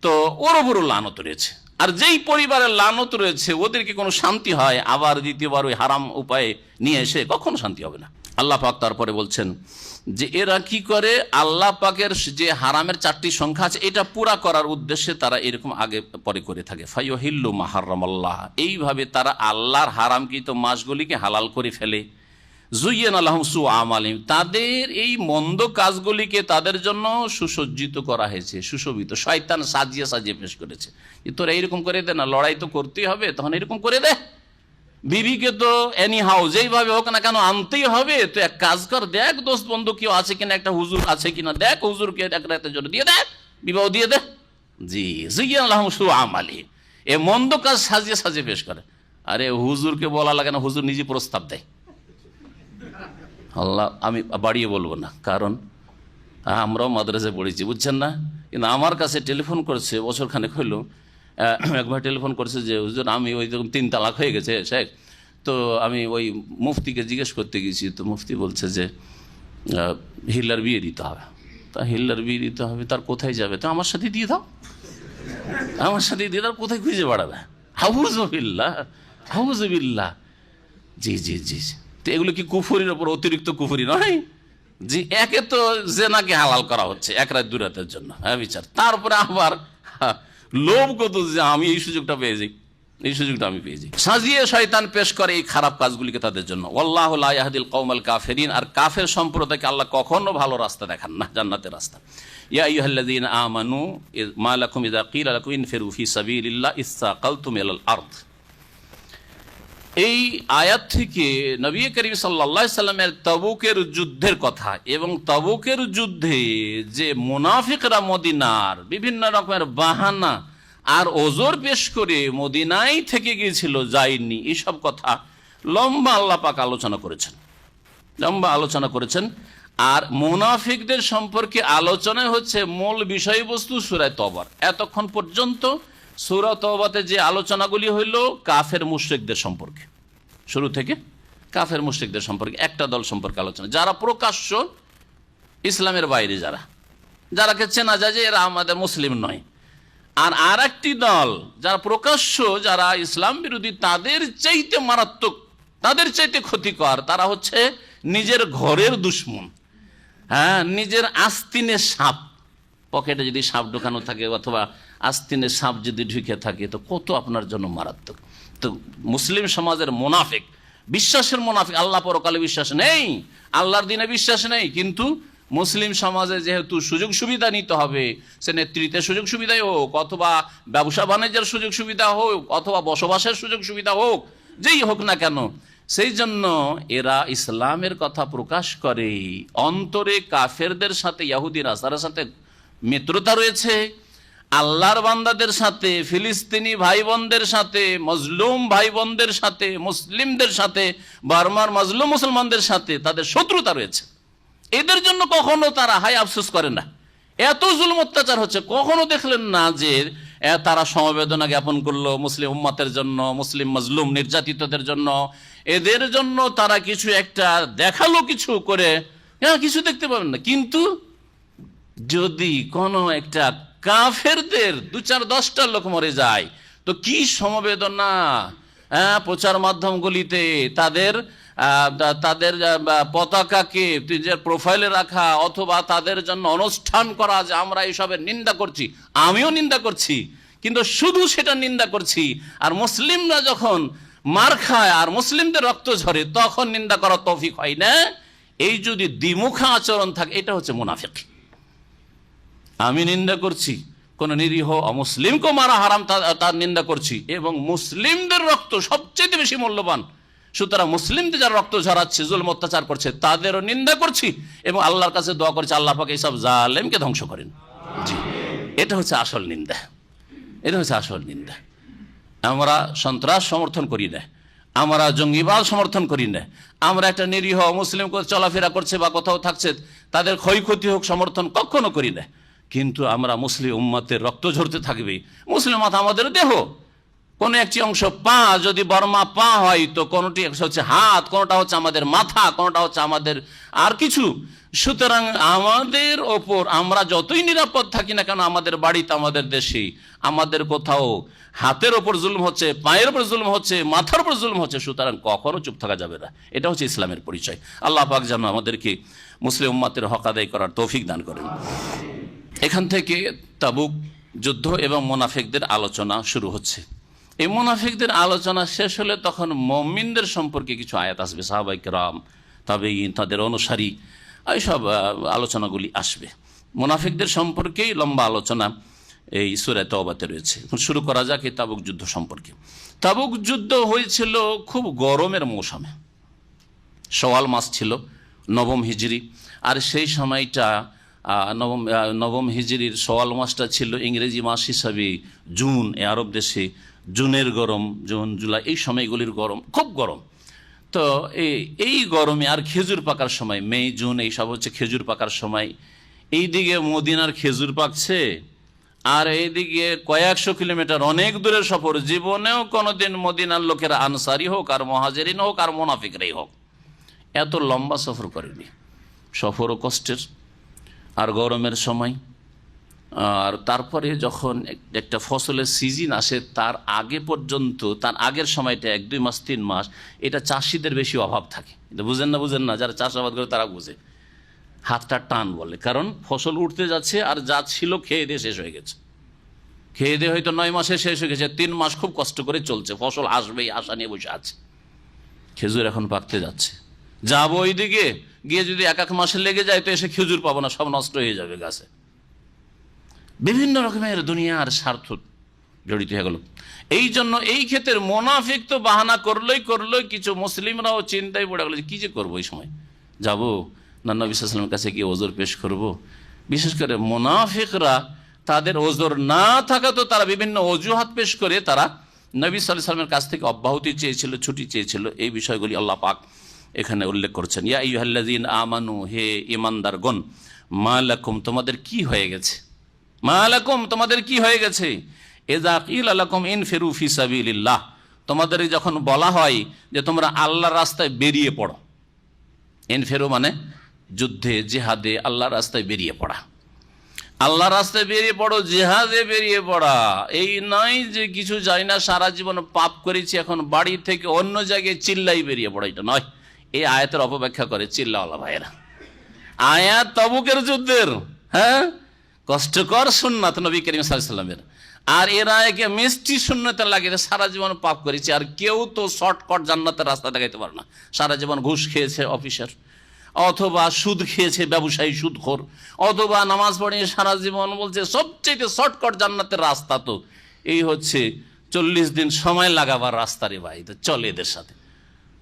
তো ওর উপরও লানত রয়েছে। আর যেই পরিবারের লানত রয়েছে ওদেরকে কোনো শান্তি হয়, আবার দ্বিতীয়বার ওই হারাম উপায়ে নিয়ে এসে কখনো শান্তি হবে না। আল্লাহ পাক তারপরে বলছেন যে এরা কি করে, আল্লাহ পাকের যে হারামের 4টি সংখ্যা আছে এটা পুরা করার উদ্দেশ্যে তারা এরকম আগে পরে করে থাকে। ফায়ুহিল্লু মা হারামাল্লাহ, এইভাবে তারা আল্লাহর হারামকৃত মাসগুলিকে হালাল করে ফেলে। যুয়্যিনা লাহুম সুউ আমালিহিম, তাদের এই মন্দ কাজগুলিকে তাদের জন্য সুসজ্জিত করা হয়েছে, সুশোভিত, শয়তান সাজিয়ে সাজিয়ে পেশ করেছে। তোরা এইরকম করে দে না, লড়াই তো করতেই হবে, তখন এরকম করে দে, বিবিকে তো এনি হাউ যেইভাবে হোক না কেন আনতেই হবে, তো এক কাজ কর, দেখ দোস্ত বন্ধু কেউ আছে কিনা, একটা হুজুর আছে কিনা, দেখ হুজুরকে 1 রাতের জন্য দিয়ে দে, বিবাহ দিয়ে দে। জি, যুয়্যিনা লাহুম সুউ আমালিহিম, এ মন্দ কাজ সাজিয়ে সাজিয়ে পেশ করে। আরে হুজুরকে বলা লাগে না, হুজুর নিজে প্রস্তাব দেয়। আল্লাহ, আমি বাড়িয়ে বলবো না, কারণ আমরাও মাদ্রাসায় পড়েছি, বুঝছেন না। কিন্তু আমার কাছে টেলিফোন করছে, বছরখানেক হইল, একবার টেলিফোন করছে যে হুজুর আমি ওই রকম 3 তালাক হয়ে গেছে শেখ, তো আমি ওই মুফতিকে জিজ্ঞেস করতে গেছি, তো মুফতি বলছে যে হিল্লার বিয়ে দিতে হবে। তা হিল্লার বিয়ে দিতে হবে, তার কোথায় যাবে? তো আমার সাথে দিয়ে দাও, আমার সাথে দিয়ে দাও, কোথায় খুঁজে বেড়াবে? হাউজুবিল্লাহ, হাউজুবিল্লাহ। জি জি জি। তো এগুলো কি কুফরির ওপর অতিরিক্ত কুফরি নয়? জি, একে তো জেনাকে হালাল করা হচ্ছে এক রাত দু রাতের জন্য, হ্যাঁ বিচার, তারপরে আবার লোভ কত যে আমি এই সুযোগটা পেয়ে যাই, এই সুযোগটা আমি পেয়ে যাই। সাজিয়ে শয়তান পেশ করে এই খারাপ কাজগুলিকে তাদের জন্য। ওয়াল্লাহু লা ইয়াহদিল কওমাল কাফিরিন, আর কাফের সম্প্রদায়কে আল্লাহ কখনো ভালো রাস্তা দেখান না, জান্নাতের রাস্তা। ইয়া আইয়ুহাল্লাযীনা আমানু মা লাকুম ইযা কিলা লাকুম ইনফিরু ফি সাবিলিল্লাহ ইসতাকালতুম ইলাল আরদ। এই আয়াত থেকে নবী করিম সাল্লাল্লাহু আলাইহি সাল্লামের তাবুকের যুদ্ধের কথা এবং তাবুকের যুদ্ধে যে মুনাফিকরা মদিনার বিভিন্ন রকমের বাহানা আর ওজোর পেশ করে মদিনায় থেকে গিয়েছিল, যায়নি, এইসব কথা লম্বা আল্লাহ পাক আলোচনা করেছেন, লম্বা আলোচনা করেছেন। আর মুনাফিকদের সম্পর্কে আলোচনায় হচ্ছে মূল বিষয়বস্তু সূরা তওবার। এতক্ষণ পর্যন্ত সূরা তওবাতে যে আলোচনাগুলি হইল কাফের মুশরিকদের সম্পর্কে, শুরু থেকে কাফের মুশরিকদের সম্পর্কে একটা দল সম্পর্কে আলোচনা, যারা প্রকাশ্য ইসলামের বাইরে, যারাকে চেনা যায় যে এরা আমাদের মুসলিম নয়। আর একটি দল যারা প্রকাশ্য, যারা ইসলাম বিরোধী, তাদের চাইতে মারাত্মক, তাদের চাইতে ক্ষতিকর, তারা হচ্ছে নিজের ঘরের দুশমন। হ্যাঁ, নিজের আস্তিনের সাপ, পকেটে যদি সাপ ঢোকানো থাকে অথবা আস্তিনের সাপ যদি ঢুকে থাকে তো কত আপনার জন্য মারাত্মক। তো মুসলিম সমাজের মুনাফিক, বিশ্বাসের মুনাফিক, আল্লাহ পরকালে বিশ্বাস নেই, আল্লাহর দিনে বিশ্বাস নেই, কিন্তু মুসলিম সমাজে যেহেতু সুযোগ সুবিধা নিতে হবে, সে নেতৃত্বের সুযোগ সুবিধাই হোক অথবা ব্যবসা বাণিজ্যের সুযোগ সুবিধা হোক অথবা বসবাসের সুযোগ সুবিধা হোক, যেই হোক না কেন, সেই জন্য এরা ইসলামের কথা প্রকাশ করে। অন্তরে কাফেরদের সাথে, ইহুদি নাসারার সাথে মিত্রতা রয়েছে, আল্লাহর বান্দাদের সাথে, ফিলিস্তিনি ভাই বোনদের সাথে, মজলুম ভাই বোনদের সাথে, মুসলিমদের সাথে, বার্মার মজলুম মুসলমানদের সাথে তাদের শত্রুতা রয়েছে। এদের জন্য কখনো তারা হায় আফসোস করে না। এত জুলুম অত্যাচার হচ্ছে, কখনো দেখলেন না যে তারা সমবেদনা জ্ঞাপন করলো মুসলিম উম্মতের জন্য, মুসলিম মজলুম নির্যাতিতদের জন্য, এদের জন্য তারা কিছু একটা দেখালো, কিছু করে, হ্যাঁ, কিছু দেখতে পাবেন না। কিন্তু যদি কোনো একটা কাফেরদের 2-4-10টা লোক মরে যায় তো কি সমবেদনা, হ্যাঁ, প্রচার মাধ্যমগুলিতে তাদের পতাকাকে নিজের প্রোফাইলে রাখা অথবা তাদের জন্য অনুষ্ঠান করা, যে আমরা এসবের নিন্দা করছি, আমিও নিন্দা করছি, কিন্তু শুধু সেটা নিন্দা করছি, আর মুসলিমরা যখন মার খায় আর মুসলিমদের রক্ত ঝরে তখন নিন্দা করার তৌফিক হয় না। এই যদি দ্বিমুখা আচরণ থাকে, এটা হচ্ছে মুনাফিক। আমি নিন্দা করছি, কোন নিরীহ অমুসলিমকে মারা হারাম, তার নিন্দা করছি, এবং মুসলিমদের রক্ত সবচেয়ে বেশি মূল্যবান, সুতরাং মুসলিমদের যারা রক্ত ঝরাচ্ছে, জুলম অত্যাচার করছে, তাদেরও নিন্দা করছি এবং আল্লাহর কাছে দোয়া করছি আল্লাহ পাক এইসব জালেমকে ধ্বংস করেন। জি, এটা হচ্ছে আসল নিন্দা, এটা হচ্ছে আসল নিন্দা। আমরা সন্ত্রাস সমর্থন করি না, আমরা জঙ্গিবাদ সমর্থন করি না, আমরা একটা নিরীহ মুসলিম চলাফেরা করছে বা কোথাও থাকছে তাদের ক্ষয়ক্ষতি হোক সমর্থন কখনো করি না, কিন্তু আমরা মুসলিম উম্মতের রক্ত ঝরতে থাকবে। মুসলিম মাথা আমাদের দেহ, কোনো একটি অংশ পা, যদি বর্মা পা হয় তো কোনোটি হচ্ছে হাত, কোনোটা হচ্ছে আমাদের মাথা, কোনোটা হচ্ছে আমাদের আর কিছু। সুতরাং আমাদের ওপর আমরা যতই নিরাপদ থাকি না কেন, আমাদের বাড়িতে, আমাদের দেশে, আমাদের কোথাও হাতের ওপর জুলুম হচ্ছে, পায়ের ওপর জুলুম হচ্ছে, মাথার ওপর জুলুম হচ্ছে, সুতরাং কখনো চুপ থাকা যাবে না। এটা হচ্ছে ইসলামের পরিচয়। আল্লাহ পাক যেন আমাদেরকে মুসলিম উম্মতের হক আদায় করার তৌফিক দান করেন। এখান থেকে তাবুক যুদ্ধ এবং মুনাফিকদের আলোচনা শুরু হচ্ছে। এই মুনাফিকদের আলোচনা শেষ হলে তখন মুমিনদের সম্পর্কে কিছু আয়াত আসবে, সাহাবায়ে কেরাম, তাবেঈন, তাদের অনুসারী, এইসব আলোচনাগুলি আসবে। মুনাফিকদের সম্পর্কেই লম্বা আলোচনা এই সূরা তাওবাতে রয়েছে। শুরু করা যাক এই তাবুক যুদ্ধ সম্পর্কে। তাবুক যুদ্ধ হয়েছিল খুব গরমের মৌসুমে, শাওয়াল মাস ছিল, নবম হিজরি, আর সেই সময়টা নবম হিজরির শাওয়াল মাসটা ছিল ইংরেজি মাস হিসাবে জুন। আরব দেশে জুনের গরম, জুন জুলাই এই সময়গুলির গরম, খুব গরম। তো এই গরমে আর খেজুর পাকার সময়, মে জুন এইসব হচ্ছে খেজুর পাকার সময়। এই দিকে মদিনার খেজুর পাকছে আর এইদিকে কয়েকশো কিলোমিটার অনেক দূরের সফর। জীবনেও কোনোদিন মদিনার লোকেরা আনসারি হোক আর মুহাজিরিন হোক আর মুনাফিকরাই হোক এত লম্বা সফর করেনি। সফরও কষ্টের, আর গরমের সময়। আর তারপরে যখন একটা ফসলের সিজন আসে তার আগে পর্যন্ত, তার আগের সময়টা 1-2 মাস 3 মাস, এটা চাষিদের বেশি অভাব থাকে। এটা বুঝেন না, যারা চাষাবাদ করে তারা বুঝে। হাতটা টান বলে, কারণ ফসল উঠতে যাচ্ছে আর যা ছিল খেয়ে দিয়ে শেষ হয়ে গেছে। খেয়ে দিয়ে হয়তো 9 মাসে শেষ হয়ে গেছে, 3 মাস খুব কষ্ট করে চলছে, ফসল আসবেই আশা নিয়ে বসে আছে। খেজুর এখন পাকতে যাচ্ছে, যাবো ওইদিকে, গিয়ে যদি 1 মাসে লেগে যায় তো এসে খেজুর পাবো না, সব নষ্ট হয়ে যাবে গাছে। বিভিন্ন রকমের দুনিয়ার স্বার্থ জড়িত হয়ে গেল। এই জন্য এই ক্ষেত্রে মুনাফিক তো বাহানা করলোই, কিছু মুসলিমরাও চিন্তায় পড়ে গেল যে কি যে করবো, এই সময় যাবো না নবী সাল্লাল্লাহু আলাইহি ওয়াসাল্লামের কাছে গিয়ে ওজর পেশ করব। বিশেষ করে মুনাফিকরা তাদের ওজর না থাকা তো তারা বিভিন্ন অজুহাত পেশ করে তারা নবী সাল্লাল্লাহু আলাইহি ওয়াসাল্লামের কাছ থেকে অব্যাহতি চেয়েছিল, ছুটি চেয়েছিল। এই বিষয়গুলি আল্লাহ পাক এখানে উল্লেখ করছেন। ইয়া আইয়ুহাল্লাযীনা আমানু, হে ঈমানদারগণ, মা লাকুম, তোমাদের কি হয়ে গেছে, মা লাকুম, তোমাদের কি হয়ে গেছে, ইযা কিলা লাকুম ইনফিরু ফি সাবিলিল্লাহ, তোমাদের যখন বলা হয় যে তোমরা আল্লাহর রাস্তায় বেরিয়ে পড়ো। ইনফিরু মানে যুদ্ধে, জিহাদে, আল্লাহর রাস্তায় বেরিয়ে পড়া। আল্লাহর রাস্তায় বেরিয়ে পড়ো, জিহাদে বেরিয়ে পড়া। এই নয় যে কিছু যাই না, সারা জীবন পাপ করেছি, এখন বাড়ি থেকে অন্য জায়গায় চিল্লাই বেরিয়ে পড়া, এটা নয়। এই আয়াতের অপব্যাখ্যা করে চিল্লাওয়ালা ভাইয়েরা। আয়াত তাবুকের যুদ্ধের, হ্যাঁ, কষ্টকর সুন্নাত নবী করিম সাল্লাল্লাহু আলাইহি ওয়াসাল্লামের। আর এরা একে মিষ্টি সুন্নতে লাগিয়ে সারা জীবন পাপ করেছে। আর কেউ তো শর্টকাট জান্নাতের রাস্তা দেখাইতে পারে না। সারা জীবন ঘুষ খেয়েছে অফিসার, অথবা সুদ খেয়েছে ব্যবসায়ী সুদখোর, অথবা নামাজ পড়িয়ে সারা জীবন বলছে সবচেয়ে শর্টকাট জান্নাতের রাস্তা তো এই হচ্ছে 40 দিন সময় লাগাবার রাস্তা রে ভাই, তো চলে এদের সাথে।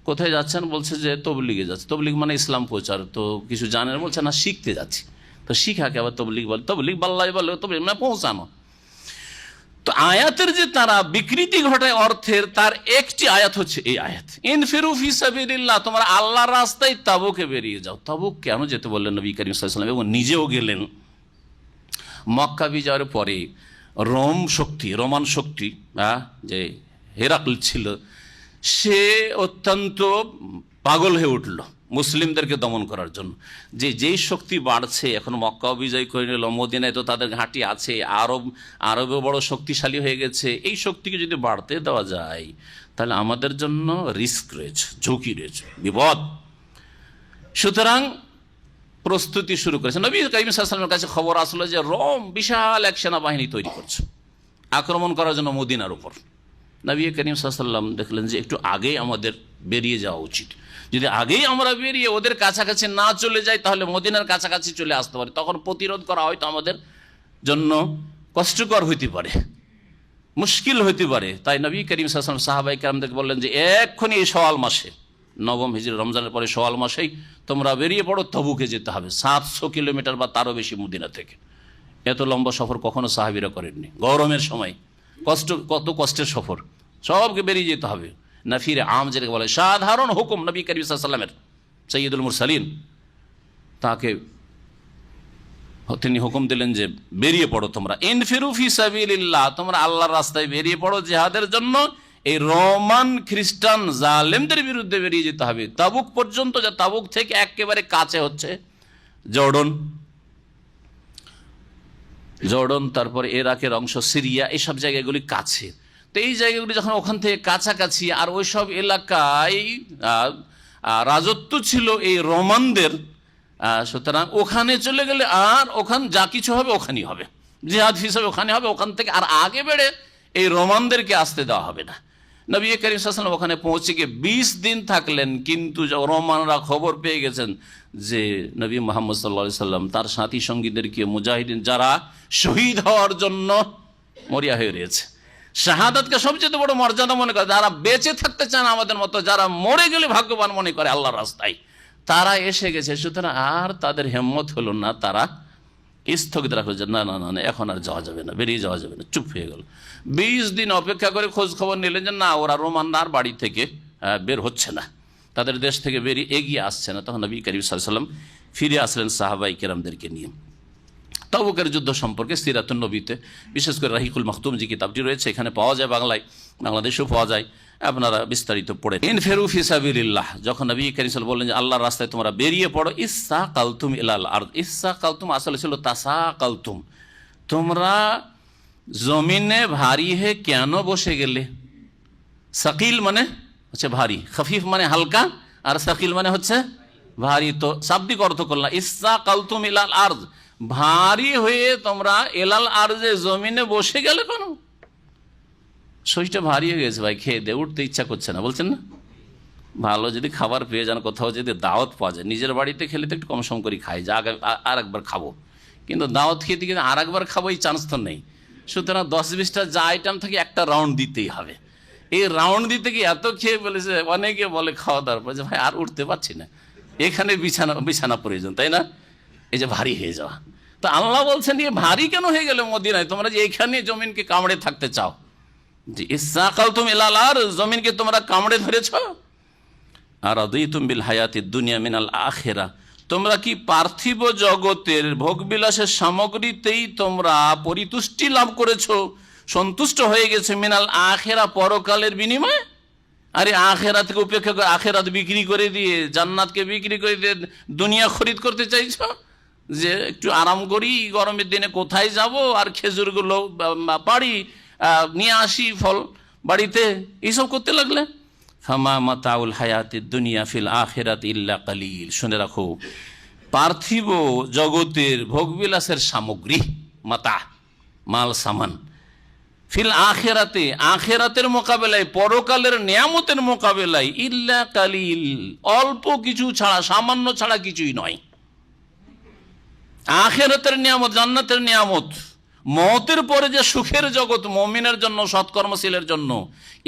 কোথায় যাচ্ছেন? বলছে যে তবলিগে যাচ্ছে। তবলিগ মানে ইসলাম প্রচার, তো কিছু জানেন? বলছে না, শিখতে যাচ্ছি। তো শিখাকে আবার তবলিগ বলে? তবলিগ বাল্লাই বলে, তবলিগ মানে পৌঁছানো। তো আয়াতের যে তারা বিকৃতি ঘটায় অর্থের, তার একটি আয়াত হচ্ছে এই আয়াত, ইনফিরু ফি সাবিলিল্লাহ, তোমরা আল্লাহর রাস্তায় তাবুকে বেরিয়ে যাও। তাবুক কেন যেতে বললেন নবী করিম সাল্লাল্লাহু আলাইহি ওয়াসাল্লাম, এবং নিজেও গেলেন। মক্কা বিজয়ের পরে রোমান শক্তি, যে হেরাকল ছিল, সে অত্যন্ত পাগল হয়ে উঠল মুসলিমদেরকে দমন করার জন্য। যেই শক্তি বাড়ছে, এখন মক্কাও বিজয় করে নিল, মদিনায় তো তাদের ঘাঁটি আছে, আরবেও বড় শক্তিশালী হয়ে গেছে। এই শক্তিকে যদি বাড়তে দেওয়া যায় তাহলে আমাদের জন্য রিস্ক রয়েছে, ঝুঁকি রয়েছে, বিপদ। সুতরাং প্রস্তুতি শুরু করেছে। নবী করিম সাল্লাল্লাহু আলাইহি ওয়াসাল্লামের কাছে খবর আসলো যে রোম বিশাল এক সেনাবাহিনী তৈরি করছে আক্রমণ করার জন্য মদিনার উপর। নবী করিম সাল্লাল্লাহু আলাইহি ওয়াসাল্লাম দেখলেন যে একটু আগেই আমাদের বেরিয়ে যাওয়া উচিত। যদি আগেই আমরা বেরিয়ে ওদের কাছাকাছি না চলে যাই তাহলে মদিনার কাছাকাছি চলে আসতে পারে, তখন প্রতিরোধ করা হয়তো আমাদের জন্য কষ্টকর হইতে পারে, মুশকিল হইতে পারে। তাই নবী করিম সাল্লাল্লাহু আলাইহি ওয়াসাল্লাম সাহাবায়ে কেরামদেরকে বললেন যে এক্ষুনি এই শাওয়াল মাসে, 9ম হিজরি রমজানের পরে শাওয়াল মাসেই তোমরা বেরিয়ে পড়ো, তবুকে যেতে হবে। 700 কিলোমিটার বা তারও বেশি মদিনা থেকে। এত লম্বা সফর কখনো সাহাবীরা করেননি। গরমের সময় কত কষ্টের সফর, সবকে বেরিয়ে যেতে হবে। নাফিরে আম যেটাকে বলে, সাধারণ হুকুম নবী করিম সাল্লাল্লাহু আলাইহি ওয়াসাল্লামের, সাইয়্যিদুল মুরসালিন, তাকে তিনি হুকুম দিলেন যে বেরিয়ে পড়ো তোমরা, ইনফিরু ফি সাবিলিল্লাহ, তোমরা আল্লাহর রাস্তায় বেরিয়ে পড়ো জিহাদের জন্য। এই রোমান খ্রিস্টান জালেমদের বিরুদ্ধে বেরিয়ে যেতে হবে তাবুক পর্যন্ত। যা তাবুক থেকে একেবারে কাছে হচ্ছে জর্ডন, তারপর ইরাকের অংশ, সিরিয়া, এইসব জায়গাগুলি কাছে। তো এই জায়গাগুলি যখন ওখান থেকে কাছাকাছি, আর ওই সব এলাকায় রাজত্ব ছিল এই রোমানদের, সুতরাং ওখানে চলে গেলে আর ওখান যা কিছু হবে ওখানেই হবে, জিহাদ হিসাবে ওখানে হবে। ওখান থেকে আর আগে বেড়ে এই রোমানদেরকে আসতে দেওয়া হবে না। নবী করিম সাল্লাল্লাহু আলাইহি ওয়াসাল্লাম ওখানে পৌঁছে গিয়ে 20 দিন থাকলেন, কিন্তু রোমানরা খবর পেয়ে গেছেন যে নবী মুহাম্মদ সাল্লাল্লাহু আলাইহি সাল্লাম তার সাথী সঙ্গীদেরকে, মুজাহিদিন যারা শহীদ হওয়ার জন্য মরিয়া হয়ে রয়েছে, শাহাদাতকে সবচেয়ে বড় মর্যাদা মনে করে, যারা বেঁচে থাকতে চান আমাদের মতো, যারা মরে গেলে ভাগ্যবান মনে করে আল্লাহর রাস্তায়, তারা এসে গেছে। সুতরাং আর তাদের হিম্মত হলো না, তারা স্থগিত রাখলো যে না না না, এখন আর যাওয়া যাবে না, বেরিয়ে যাওয়া যাবে না, চুপ হয়ে গেল। 20 দিন অপেক্ষা করে খোঁজ খবর নিলেন যে না, ওরা রোমানরা আর বাড়ি থেকে বের হচ্ছে না, তাদের দেশ থেকে বেরিয়ে এগিয়ে আসছে না। তখন নবী করিম সাল্লাল্লাহু আলাইহি ওয়াসাল্লাম ফিরে আসলেন সাহাবায়ে কেরামদেরকে নিয়ে। তাবুকের যুদ্ধ সম্পর্কে সিরাতুন নবীতে, বিশেষ করে রাহিকুল মাখতুম যে কিতাবটি রয়েছে, এখানে পাওয়া যায়, বাংলায়, বাংলাদেশেও পাওয়া যায়, আপনারা বিস্তারিত পড়ে। ইনফিরু ফি সাবিলিল্লাহ, যখন নবী কারীম সাল্লাল্লাহু আলাইহি ওয়াসাল্লাম বললেন যে আল্লাহর রাস্তায় তোমরা বেরিয়ে পড়ো, ইসা কালতুম ইলাল আরদ, ইসা কালতুম আসলে ছিল তাসা কালতুম, তোমরা জমিনে ভারী হে কেন বসে গেলে। সাকিল মানে হচ্ছে ভারী, খফিফ মানে হালকা, আর সাকিল মানে হচ্ছে ভারী। তো শাব্দিক অর্থ করলাম, ইসা কালতুম ইলাল আরদ, ভারী হয়ে তোমরা এলাল আরজে জমিনে বসে গেলে কেন। শরীরটা ভারী হয়ে গেছে ভাই, খেয়ে দিয়ে উঠতে ইচ্ছা করছে না, বলছেন না। ভালো যদি খাবার পেয়ে যান, কোথাও যদি দাওয়াত পাওয়া যায়, নিজের বাড়িতে খেলে তো একটু কম সম করে খাই, যা আর একবার খাবো, কিন্তু দাওয়াত খেতে কিন্তু আর একবার খাবো এই চান্স তো নেই। সুতরাং 10-20টা যা আইটেম থাকে একটা রাউন্ড দিতেই হবে। এই রাউন্ড দিতে গিয়ে এত খেয়ে বলেছে, অনেকে বলে খাওয়া দাওয়ার পর যে ভাই আর উঠতে পারছি না, এখানে বিছানা প্রয়োজন, তাই না, এই যে ভারী হয়ে যাওয়া। তো আল্লাহ বলছেন যে ভারী কেন হয়ে গেলে মদিনায়, তোমরা যে এখানে জমিনকে কামড়ে থাকতে চাও, যে ইসসাকালতুম ইলাল আরদ, জমিনকে তোমরা কামড়ে ধরেছ। আর রাদিতুম বিল হায়াতিদ দুনিয়া মিনাল আখিরা, তোমরা কি পার্থিব জগতের ভোগবিলাসের সামগ্রীতেই তোমরা পরিতুষ্টি লাভ করেছো, সন্তুষ্ট হয়ে গেছে, মিনাল আখিরা পরকালের বিনিময়ে। আরে আখিরাতকে উপেক্ষা করে, আখিরাত বিক্রি করে দিয়ে, জান্নাতকে বিক্রি করে দিয়ে দুনিয়া খরিদ করতে চাইছো, যে একটু আরাম করি গরমের দিনে, কোথায় যাব আর খেজুরগুলো পাড়ি নিয়ে আসি ফল বাড়িতে, এইসব করতে লাগলে। ফামা মাতাউল হায়াতিদ দুনিয়া ফিল আখিরাত ইল্লা কালিল, শুনে রাখো, পার্থিব জগতের ভোগবিলাসের সামগ্রী, মাতা মাল সামান, ফিল আখিরাতে, আখিরাতের মোকাবেলায়, পরকালের নিয়ামতের মোকাবেলায়, ইল্লা কালিল, অল্প কিছু ছাড়া, সামান্য ছাড়া কিছুই নয়। আখিরাতের নিয়ামত, জান্নাতের নিয়ামত, মওতের পরে যে সুখের জগৎ মুমিনের জন্য, সৎকর্মশীলের জন্য,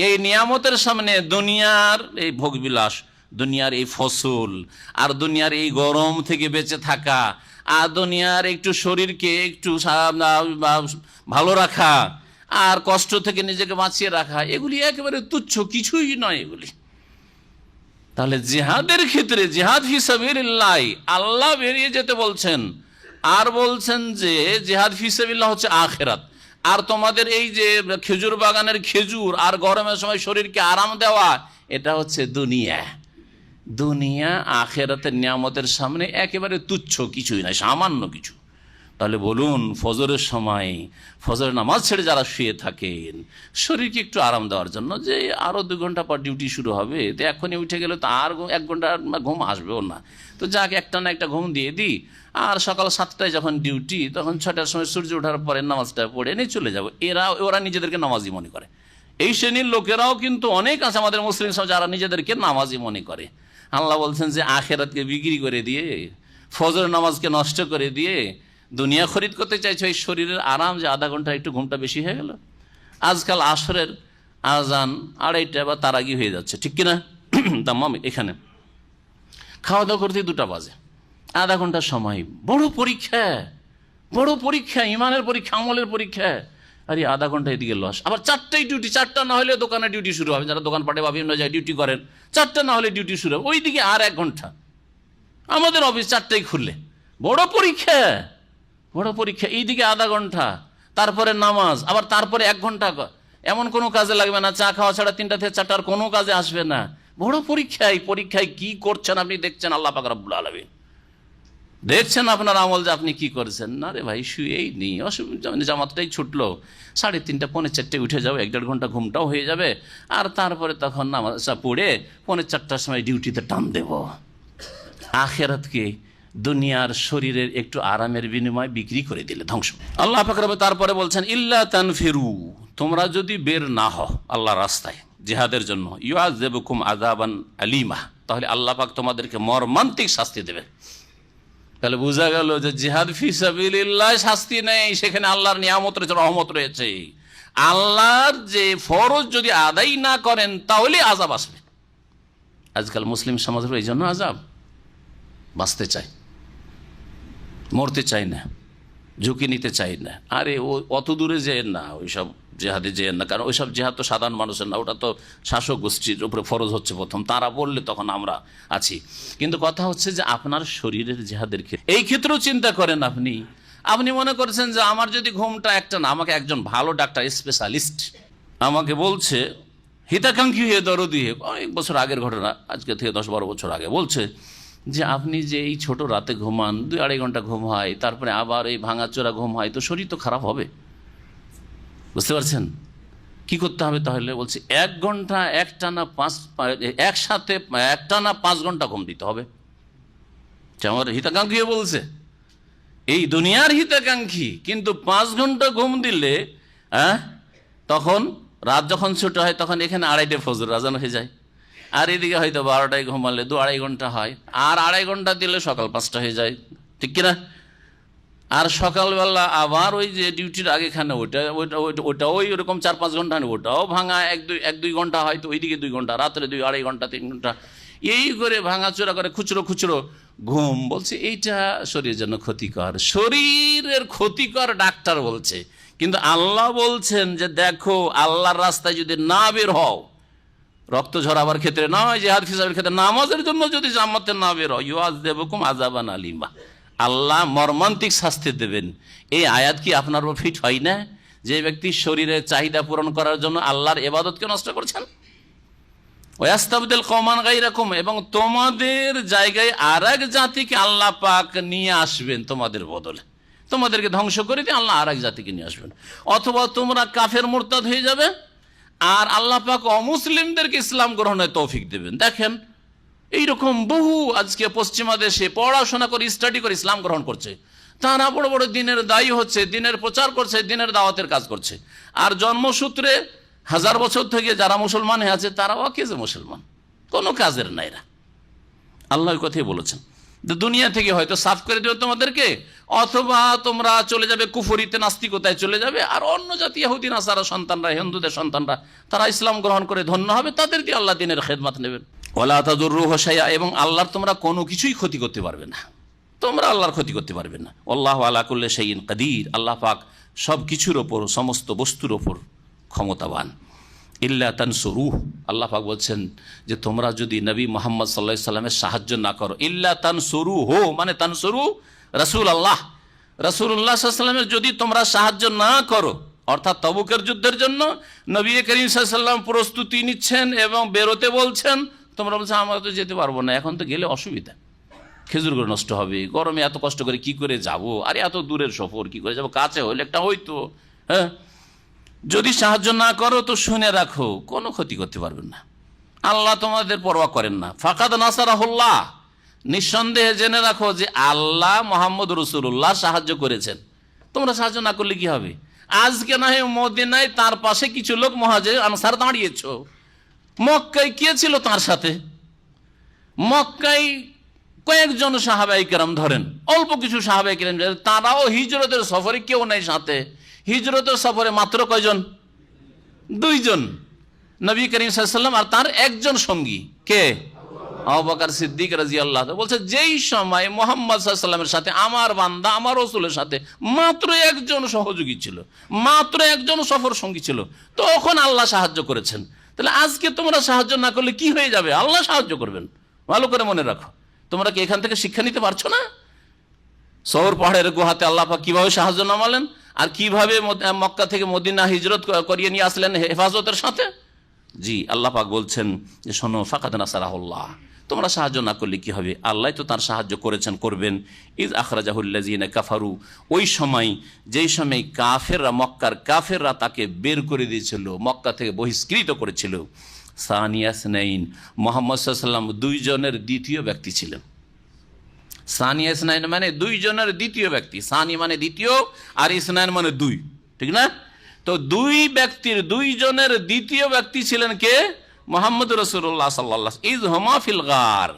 এই নিয়ামতের সামনে দুনিয়ার এই ভোগবিলাস, দুনিয়ার এই ফসল, আর দুনিয়ার এই গরম থেকে বেঁচে থাকা, আর দুনিয়ার একটু শরীরকে একটু ভালো রাখা, আর কষ্ট থেকে নিজেকে বাঁচিয়ে রাখা, এগুলি একেবারে তুচ্ছ, কিছুই নয় এগুলি। তাহলে জিহাদের ক্ষেত্রে, জিহাদ ফি সাবিলিল্লাহ, আল্লাহ বেরিয়ে যেতে বলছেন, আর বলছেন যে জিহাদ ফি সাবিলিল্লাহ হচ্ছে আখিরাত। আর তোমাদের এই যে খেজুর বাগানের খেজুর আর গরমের সময় শরীরকে আরাম দেওয়া, এটা হচ্ছে দুনিয়া। দুনিয়া আখিরাতের নিয়ামতের সামনে একেবারে তুচ্ছ, কিছুই নয়, সামান্য কিছু। তাহলে বলুন, ফজরের সময় ফজরের নামাজ ছেড়ে যারা শুয়ে থাকেন, শরীরকে একটু আরাম দেওয়ার জন্য, যে আরও 2 ঘন্টা পর ডিউটি শুরু হবে, তো এখনই উঠে গেলে তো আর 1 ঘন্টা ঘুম আসবেও না, তো যাকে একটা না একটা ঘুম দিয়ে দিই, আর সকাল 7টায় যখন ডিউটি, তখন 6টার সময় সূর্য ওঠার পরে নামাজটা পড়ে নিয়ে চলে যাবো। ওরা নিজেদেরকে নামাজি মনে করে। এই শ্রেণীর লোকেরাও কিন্তু অনেক আছে আমাদের মুসলিম সমাজে, যারা নিজেদেরকে নামাজি মনে করে। আল্লাহ বলছেন যে আখিরাতকে বিক্রি করে দিয়ে, ফজরের নামাজকে নষ্ট করে দিয়ে দুনিয়া খরিদ করতে চাইছো। এই শরীরের আরাম যে আধা ঘন্টা একটু ঘুমটা বেশি হয়ে গেল। আজকাল আসরের আজান 2:30 বা তার আগে হয়ে যাচ্ছে, ঠিক কিনা। তামাম এখানে খাওয়া দাওয়া করতে 2টা বাজে, আধা ঘন্টার সময়। বড় পরীক্ষা, বড় পরীক্ষা, ইমানের পরীক্ষা, আমলের পরীক্ষা। আরে আধা ঘন্টা এদিকে লস। আবার 4টায় ডিউটি, 4টা না হলে দোকানে ডিউটি শুরু হবে, যারা দোকান পাটে বা বিভিন্ন জায়গায় ডিউটি করেন, 4টা না হলে ডিউটি শুরু হবে, ওইদিকে আর 1 ঘন্টা। আমাদের অফিস 4টায় খুললে, বড় পরীক্ষা, বড় পরীক্ষা, এইদিকে আধা ঘন্টা, তারপরে নামাজ, আবার তারপরে 1 ঘন্টা। এমন কোনো কাজে লাগবে না, চা খাওয়া ছাড়া 3টা থেকে 4টার কোনো কাজে আসবে না। বড় পরীক্ষা। এই পরীক্ষায় কি করছেন আপনি দেখছেন, আল্লাহ পাক রব্বুল আলামিন দেখছেন আপনার আমল, যে আপনি কি করেছেন। না রে ভাই, শুয়েই নেই, অসুবিধা, জামাতটাই ছুটলো, 3:30 পৌনে 4টে উঠে যাবে, 1-1.5 ঘন্টা ঘুমটাও হয়ে যাবে, আর তারপরে তখন নামাজটা পড়ে পৌনে 4টার সময় ডিউটিতে টান দেব। আখিরাতকে দুনিয়ার শরীরের একটু আরামের বিনিময়ে বিক্রি করে দিলে ধ্বংস। আল্লাহ পাক রব্বুল তারপরে বলছেন, ইল্লা তানফিরু, তোমরা যদি বের না হও আল্লাহর রাস্তায় জিহাদের জন্য, ইউআযিবুকুম আযাবান আলীমা, তাহলে আল্লাহ পাক তোমাদেরকে মর্মান্তিক শাস্তি দেবে। তাহলে বোঝা গেল যে জিহাদ ফি সাবিলিল্লাহ শাস্তি নেই, সেখানে আল্লাহর নিয়ামত রয়েছে, রহমত রয়েছে। আল্লাহর যে ফরজ যদি আদায় না করেন তাহলে আযাব আসবে। আজকাল মুসলিম সমাজের এই জন্য আযাব, বাঁচতে চায়, মরতে চায় না, ঝুঁকি নিতে চাই না। আরে অত দূরে যেয়েন না, ওইসব জেহাদে যেয়েন না, কারণ ওইসব জেহাদ তো সাধারণ মানুষের না, ওটা তো শাসক গোষ্ঠীর উপরে ফরজ হচ্ছে প্রথম, তারা বললে তখন আমরা আছি। কিন্তু কথা হচ্ছে যে আপনার শরীরের জেহাদের ক্ষেত্রে, এই ক্ষেত্রেও চিন্তা করেন আপনি, আপনি মনে করছেন যে আমার যদি ঘুমটা একটা না, আমাকে একজন ভালো ডাক্তার স্পেশালিস্ট আমাকে বলছে, হিতাকাঙ্ক্ষী হয়ে দরদি হয়ে, অনেক বছর আগের ঘটনা, আজকে থেকে 10-12 বছর আগে, বলছে যে আপনি যে এই ছোট রাতে ঘুমান, 2-2.5 ঘন্টা ঘুম হয়, তারপরে আবার এই ভাঙাচোরা ঘুম হয়, তো শরীর তো খারাপ হবে। বুঝতে পারছেন কি করতে হবে তাহলে? বলছি 1 ঘন্টা একসাথে একটানা 5 ঘন্টা ঘুম দিতে হবে। আমার হিতাকাঙ্ক্ষী বলছে, এই দুনিয়ার হিতাকাঙ্ক্ষী, কিন্তু 5 ঘন্টা ঘুম দিলে তখন রাত যখন ছোট হয় তখন এখানে 2:30 ফজর আজান হয়ে যায়, আর এদিকে হয়তো 12টায় ঘুমালে 2-2.5 ঘন্টা হয়, আর 2.5 ঘন্টা দিলে সকাল 5টা হয়ে যায়, ঠিক কিনা? আর সকালবেলা আবার ওই যে ডিউটির আগেখানে ওটা ওই ওরকম 4-5 ঘন্টা, ওটাও ভাঙা 1-2 ঘন্টা হয়, তো ওইদিকে 2 ঘন্টা, রাত্রে 2-2.5 ঘন্টা 3 ঘন্টা, এই করে ভাঙাচোরা করে খুচরো ঘুম। বলছে এইটা শরীরের জন্য ক্ষতিকর, শরীরের ক্ষতিকর ডাক্তার বলছে, কিন্তু আল্লাহ বলছেন যে দেখো আল্লাহর রাস্তায় যদি না বের হও, রক্ত ঝরাবার ক্ষেত্রে নয়, জিহাদ ফি সাবিলিল্লাহর ক্ষেত্রে, নামাজের জন্য যদি জামাতে না বের হও, ইউআযযিবুকুম আযাবান আলিমা, আল্লাহ মর্মান্তিক শাস্তি দেবেন। এই আয়াত কি আপনার উপর ফিট হয় না? যে ব্যক্তি শরীরের চাহিদা পূরণ করার জন্য আল্লাহর ইবাদতকে নষ্ট করছেন। ওয়াস্তাবদিল কওমান গায়রাকুম, এবং তোমাদের জায়গায় আরেক জাতিকে আল্লাহ পাক নিয়ে আসবেন তোমাদের বদলে, তোমাদেরকে ধ্বংস করে দিয়ে আল্লাহ আরেক জাতিকে নিয়ে আসবেন। অথবা তোমরা কাফের মুরতাদ হয়ে যাবে, আর আল্লাহ পাক অমুসলিমদেরকে ইসলাম গ্রহণের তৌফিক দেবেন। দেখেন এইরকম বহু আজকে পশ্চিমা দেশে পড়াশোনা করে স্টাডি করে ইসলাম গ্রহণ করছে, তারা বড় বড় দিনের দায়ী হচ্ছে, দিনের প্রচার করছে, দিনের দাওয়াতের কাজ করছে, আর জন্মসূত্রে 1000 বছর থেকে যারা মুসলমান হয়ে আছে তারাও অকেজে মুসলমান, কোনো কাজের নাই এরা। আল্লাহ কথাই বলেছেন, দুনিয়া থেকে হয়তো সাফ করে দেবে তোমাদেরকে, অথবা তোমরা চলে যাবে কুফরিতে, নাস্তিকতায় চলে যাবে, আর অন্য জাতি ইহুদি নাসারা সন্তানরা, হিন্দুদের সন্তানরা, তারা ইসলাম গ্রহণ করে ধন্য হবে, তাদের দিয়ে আল্লাহ দিনের খেদমত নেবেন। ওয়ালা তাদুররুহু শাইআ, এবং আল্লাহর তোমরা কোনো কিছুই ক্ষতি করতে পারবে না, তোমরা আল্লাহর ক্ষতি করতে পারবে না। আল্লাহু আলা কুল্লি শাইইন কাদির, আল্লাহ পাক সব কিছুর ওপর, সমস্ত বস্তুর ওপর ক্ষমতাবান। ইল্লা তানসুরুহ, আল্লাহ পাক বলছেন যে তোমরা যদি নবী মুহাম্মদ সাল্লাল্লাহু আলাইহি সাল্লামের সাহায্য না করো, ইল্লা তানসুরুহু মানে তানসুরু রাসূলুল্লাহ, রাসূলুল্লাহ সাল্লাল্লাহু আলাইহি সাল্লামের যদি তোমরা সাহায্য না করো, অর্থাৎ তবুকের যুদ্ধের জন্য নবী করিম সাল্লাল্লাহু আলাইহি সাল্লাম প্রস্তুতি নিচ্ছেন এবং বেরোতে বলছেন, তোমরা বলছো আমরা তো যেতে পারবো না, এখন তো গেলে অসুবিধা, খেজুরগুলো নষ্ট হবে, গরমে এত কষ্ট করে কি করে যাব, আর এত দূরের সফর কি করে যাব, কাছে হলে একটা হইতো। হ্যাঁ, যদি সাহায্য না করো তো শুনে রাখো কোনো ক্ষতি করতে পারবেন না, আল্লাহ তোমাদের পরোয়া করেন না। ফাকাদ নাসারাহুল্লাহ, নিঃসন্দেহে জেনে রাখো যে আল্লাহ মুহাম্মদ রাসূলুল্লাহ সাহায্য করেছেন। তোমরা সাহায্য না করলে কি হবে? আজকে না হয় মদিনায় তার পাশে কিছু লোক মুহাজির আনসার দাঁড়িয়েছো, মক্কায় কে ছিল তার সাথে? মক্কায় কয়েকজন সাহাবায়ে কেরাম, ধরেন অল্প কিছু সাহাবায়ে কেরাম, তারাও হিজরতের সফরে কেউ নাই সাথে। হিজরতের সফরে মাত্র কয়জন? 2 জন, নবী করিম সাল্লাল্লাহু আলাইহি ওয়াসাল্লাম আর তার একজন সঙ্গী, কে? আবু বকর সিদ্দিক রাদিয়াল্লাহু আনহু। বলছে যেই সময় মুহাম্মদ সাল্লাল্লাহু আলাইহি ওয়াসাল্লামের সাথে, আমার বান্দা আমার রাসূলের সাথে মাত্র একজন সহযোগী ছিল, মাত্র একজন সফর সঙ্গী ছিল, তখন আল্লাহ সাহায্য করেছেন। তাহলে আজকে তোমরা সাহায্য না করলে কি হয়ে যাবে? আল্লাহ সাহায্য করবেন, ভালো করে মনে রাখো। তোমরা কি এখান থেকে শিক্ষা নিতে পারছো না? সওর পাহাড়ের গুহাতে আল্লাহ পাক কিভাবে সাহায্য নামালেন, আর কিভাবে মক্কা থেকে মদিনা হিজরত করিয়ে নিয়ে আসলেন হেফাজতের সাথে। জি, আল্লাহ পাক বলছেন যে শোনো, ফাকাদ নাসারাহুল্লাহ, তোমরা সাহায্য না করলে কি হবে? আল্লাহ তো তার সাহায্য করেছেন, করবেন। ইজ আখরাজাহুল্লাযিনা কাফারু, ওই সময় যেই সময় কাফেররা, মক্কার কাফেররা তাকে বের করে দিয়েছিল, মক্কা থেকে বহিষ্কৃত করেছিল। সানিয়া ইসনাইন, মুহাম্মদ সাল্লাল্লাহু আলাইহি ওয়াসাল্লাম 2 জনের দ্বিতীয় ব্যক্তি ছিলেন। সানিয়া ইসনাইন মানে 2 জনের দ্বিতীয় ব্যক্তি, সানি মানে দ্বিতীয়, আর ইসনাইন মানে 2, ঠিক না? তো 2 ব্যক্তির 2 জনের দ্বিতীয় ব্যক্তি ছিলেন কে? মুহাম্মদ রাসূলুল্লাহ সাল্লাল্লাহু আলাইহি ওয়াসাল্লাম। ইজ হুমা ফিল গার,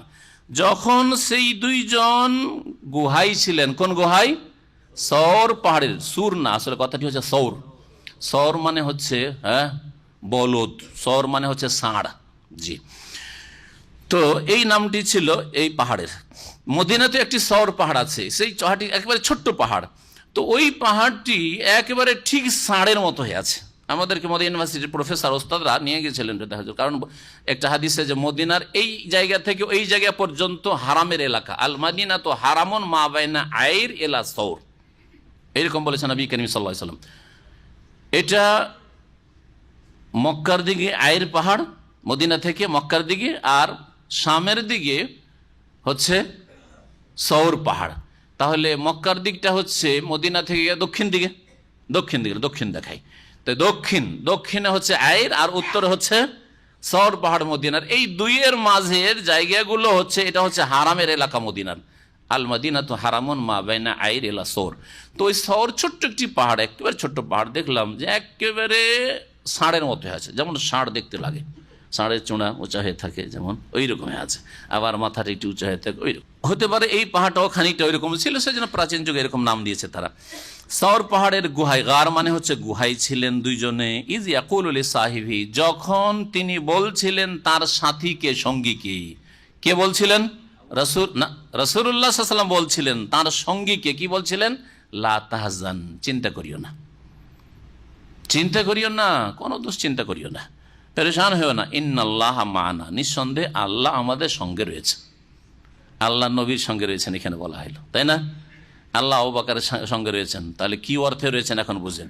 যখন সেই 2 জন গুহায় ছিলেন। কোন গুহায়? সৌর পাহাড়ের, সুর না, আসলে কথাটি হচ্ছে সৌর। সৌর মানে হচ্ছে বলদ, সৌর মানে হচ্ছে ষাঁড়। জি, তো এই নামটি ছিল এই পাহাড়ের। মদিনাতে একটি সৌর পাহাড় আছে, সেই পাহাড়টি একেবারে ছোট্ট পাহাড়। তো ওই পাহাড়টি একেবারে ঠিক ষাঁড়ের মতো হয়ে আছে। আমাদেরকে মদিনা ইউনিভার্সিটির প্রফেসর ওস্তাদরা নিয়ে গেছিলেন দেখার জন্য, কারণ একটা হাদিসে যে মদিনার এই জায়গা থেকে ওই জায়গা পর্যন্ত হারামের এলাকা, আল মাদিনা তো হারামুন মা বাইনা আইর এলা সৌর, এরকম বলেছেন নবী করিম সাল্লাল্লাহু আলাইহি ওয়াসাল্লাম। এটা মক্কার দিকে আয়ের পাহাড়, মদিনা থেকে মক্কার দিকে, আর শামের দিকে হচ্ছে সৌর পাহাড়। তাহলে মক্কার দিকটা হচ্ছে মদিনা থেকে দক্ষিণ দিকে, দক্ষিণ দেখাই তো, দক্ষিণে হচ্ছে আয়ের, আর উত্তরে হচ্ছে সৌর পাহাড় মদিনার। এই দুইয়ের মাঝের জায়গাগুলো হচ্ছে, এটা হচ্ছে হারামের এলাকা মদিনার। আল মদিনা তো হারামুন মা বাইনা আইর এলা সৌর। তো ওই সৌর ছোট্ট একটি পাহাড়, একেবারে ছোট্ট পাহাড়, দেখলাম যে একেবারে ষাঁড়ের মতো আছে, যেমন ষাঁড় দেখতে লাগে, ষাঁড়ের চূড়া উঁচা হয়ে থাকে যেমন ওই রকম আছে, আবার মাথাটা একটু উঁচা হয়ে থাকে ওই রকম। হতে পারে এই পাহাড়টাও খানিকটা ওই রকম ছিল, সেজন্য প্রাচীন যুগে এরকম নাম দিয়েছে তারা। সৌর পাহাড়ের গুহায়, গার মানে হচ্ছে গুহায় ছিলেন দুইজনে। ইজ ইয়াকুলু লিসাহিবি, যখন তিনি বলছিলেন তার সাথীকে, সঙ্গীকে। কে বলছিলেন? রাসূলুল্লাহ সাল্লাল্লাহু আলাইহি ওয়াসাল্লাম বলছিলেন তার সঙ্গীকে। কি বলছিলেন? লা তাহজান, চিন্তা করিও না, চিন্তা করিও না, কোনো দুশ্চিন্তা করিও না, পেরেশান হইও না। ইন্নাল্লাহা মা'ানা, নিঃসন্দেহে আল্লাহ আমাদের সঙ্গে রয়েছে। আল্লাহ নবীর সঙ্গে রয়েছেন এখানে বলা হলো, তাই না? আল্লাহ আবু বকরের সঙ্গে রয়েছেন, তাহলে কি অর্থে রয়েছেন এখন বুঝেন।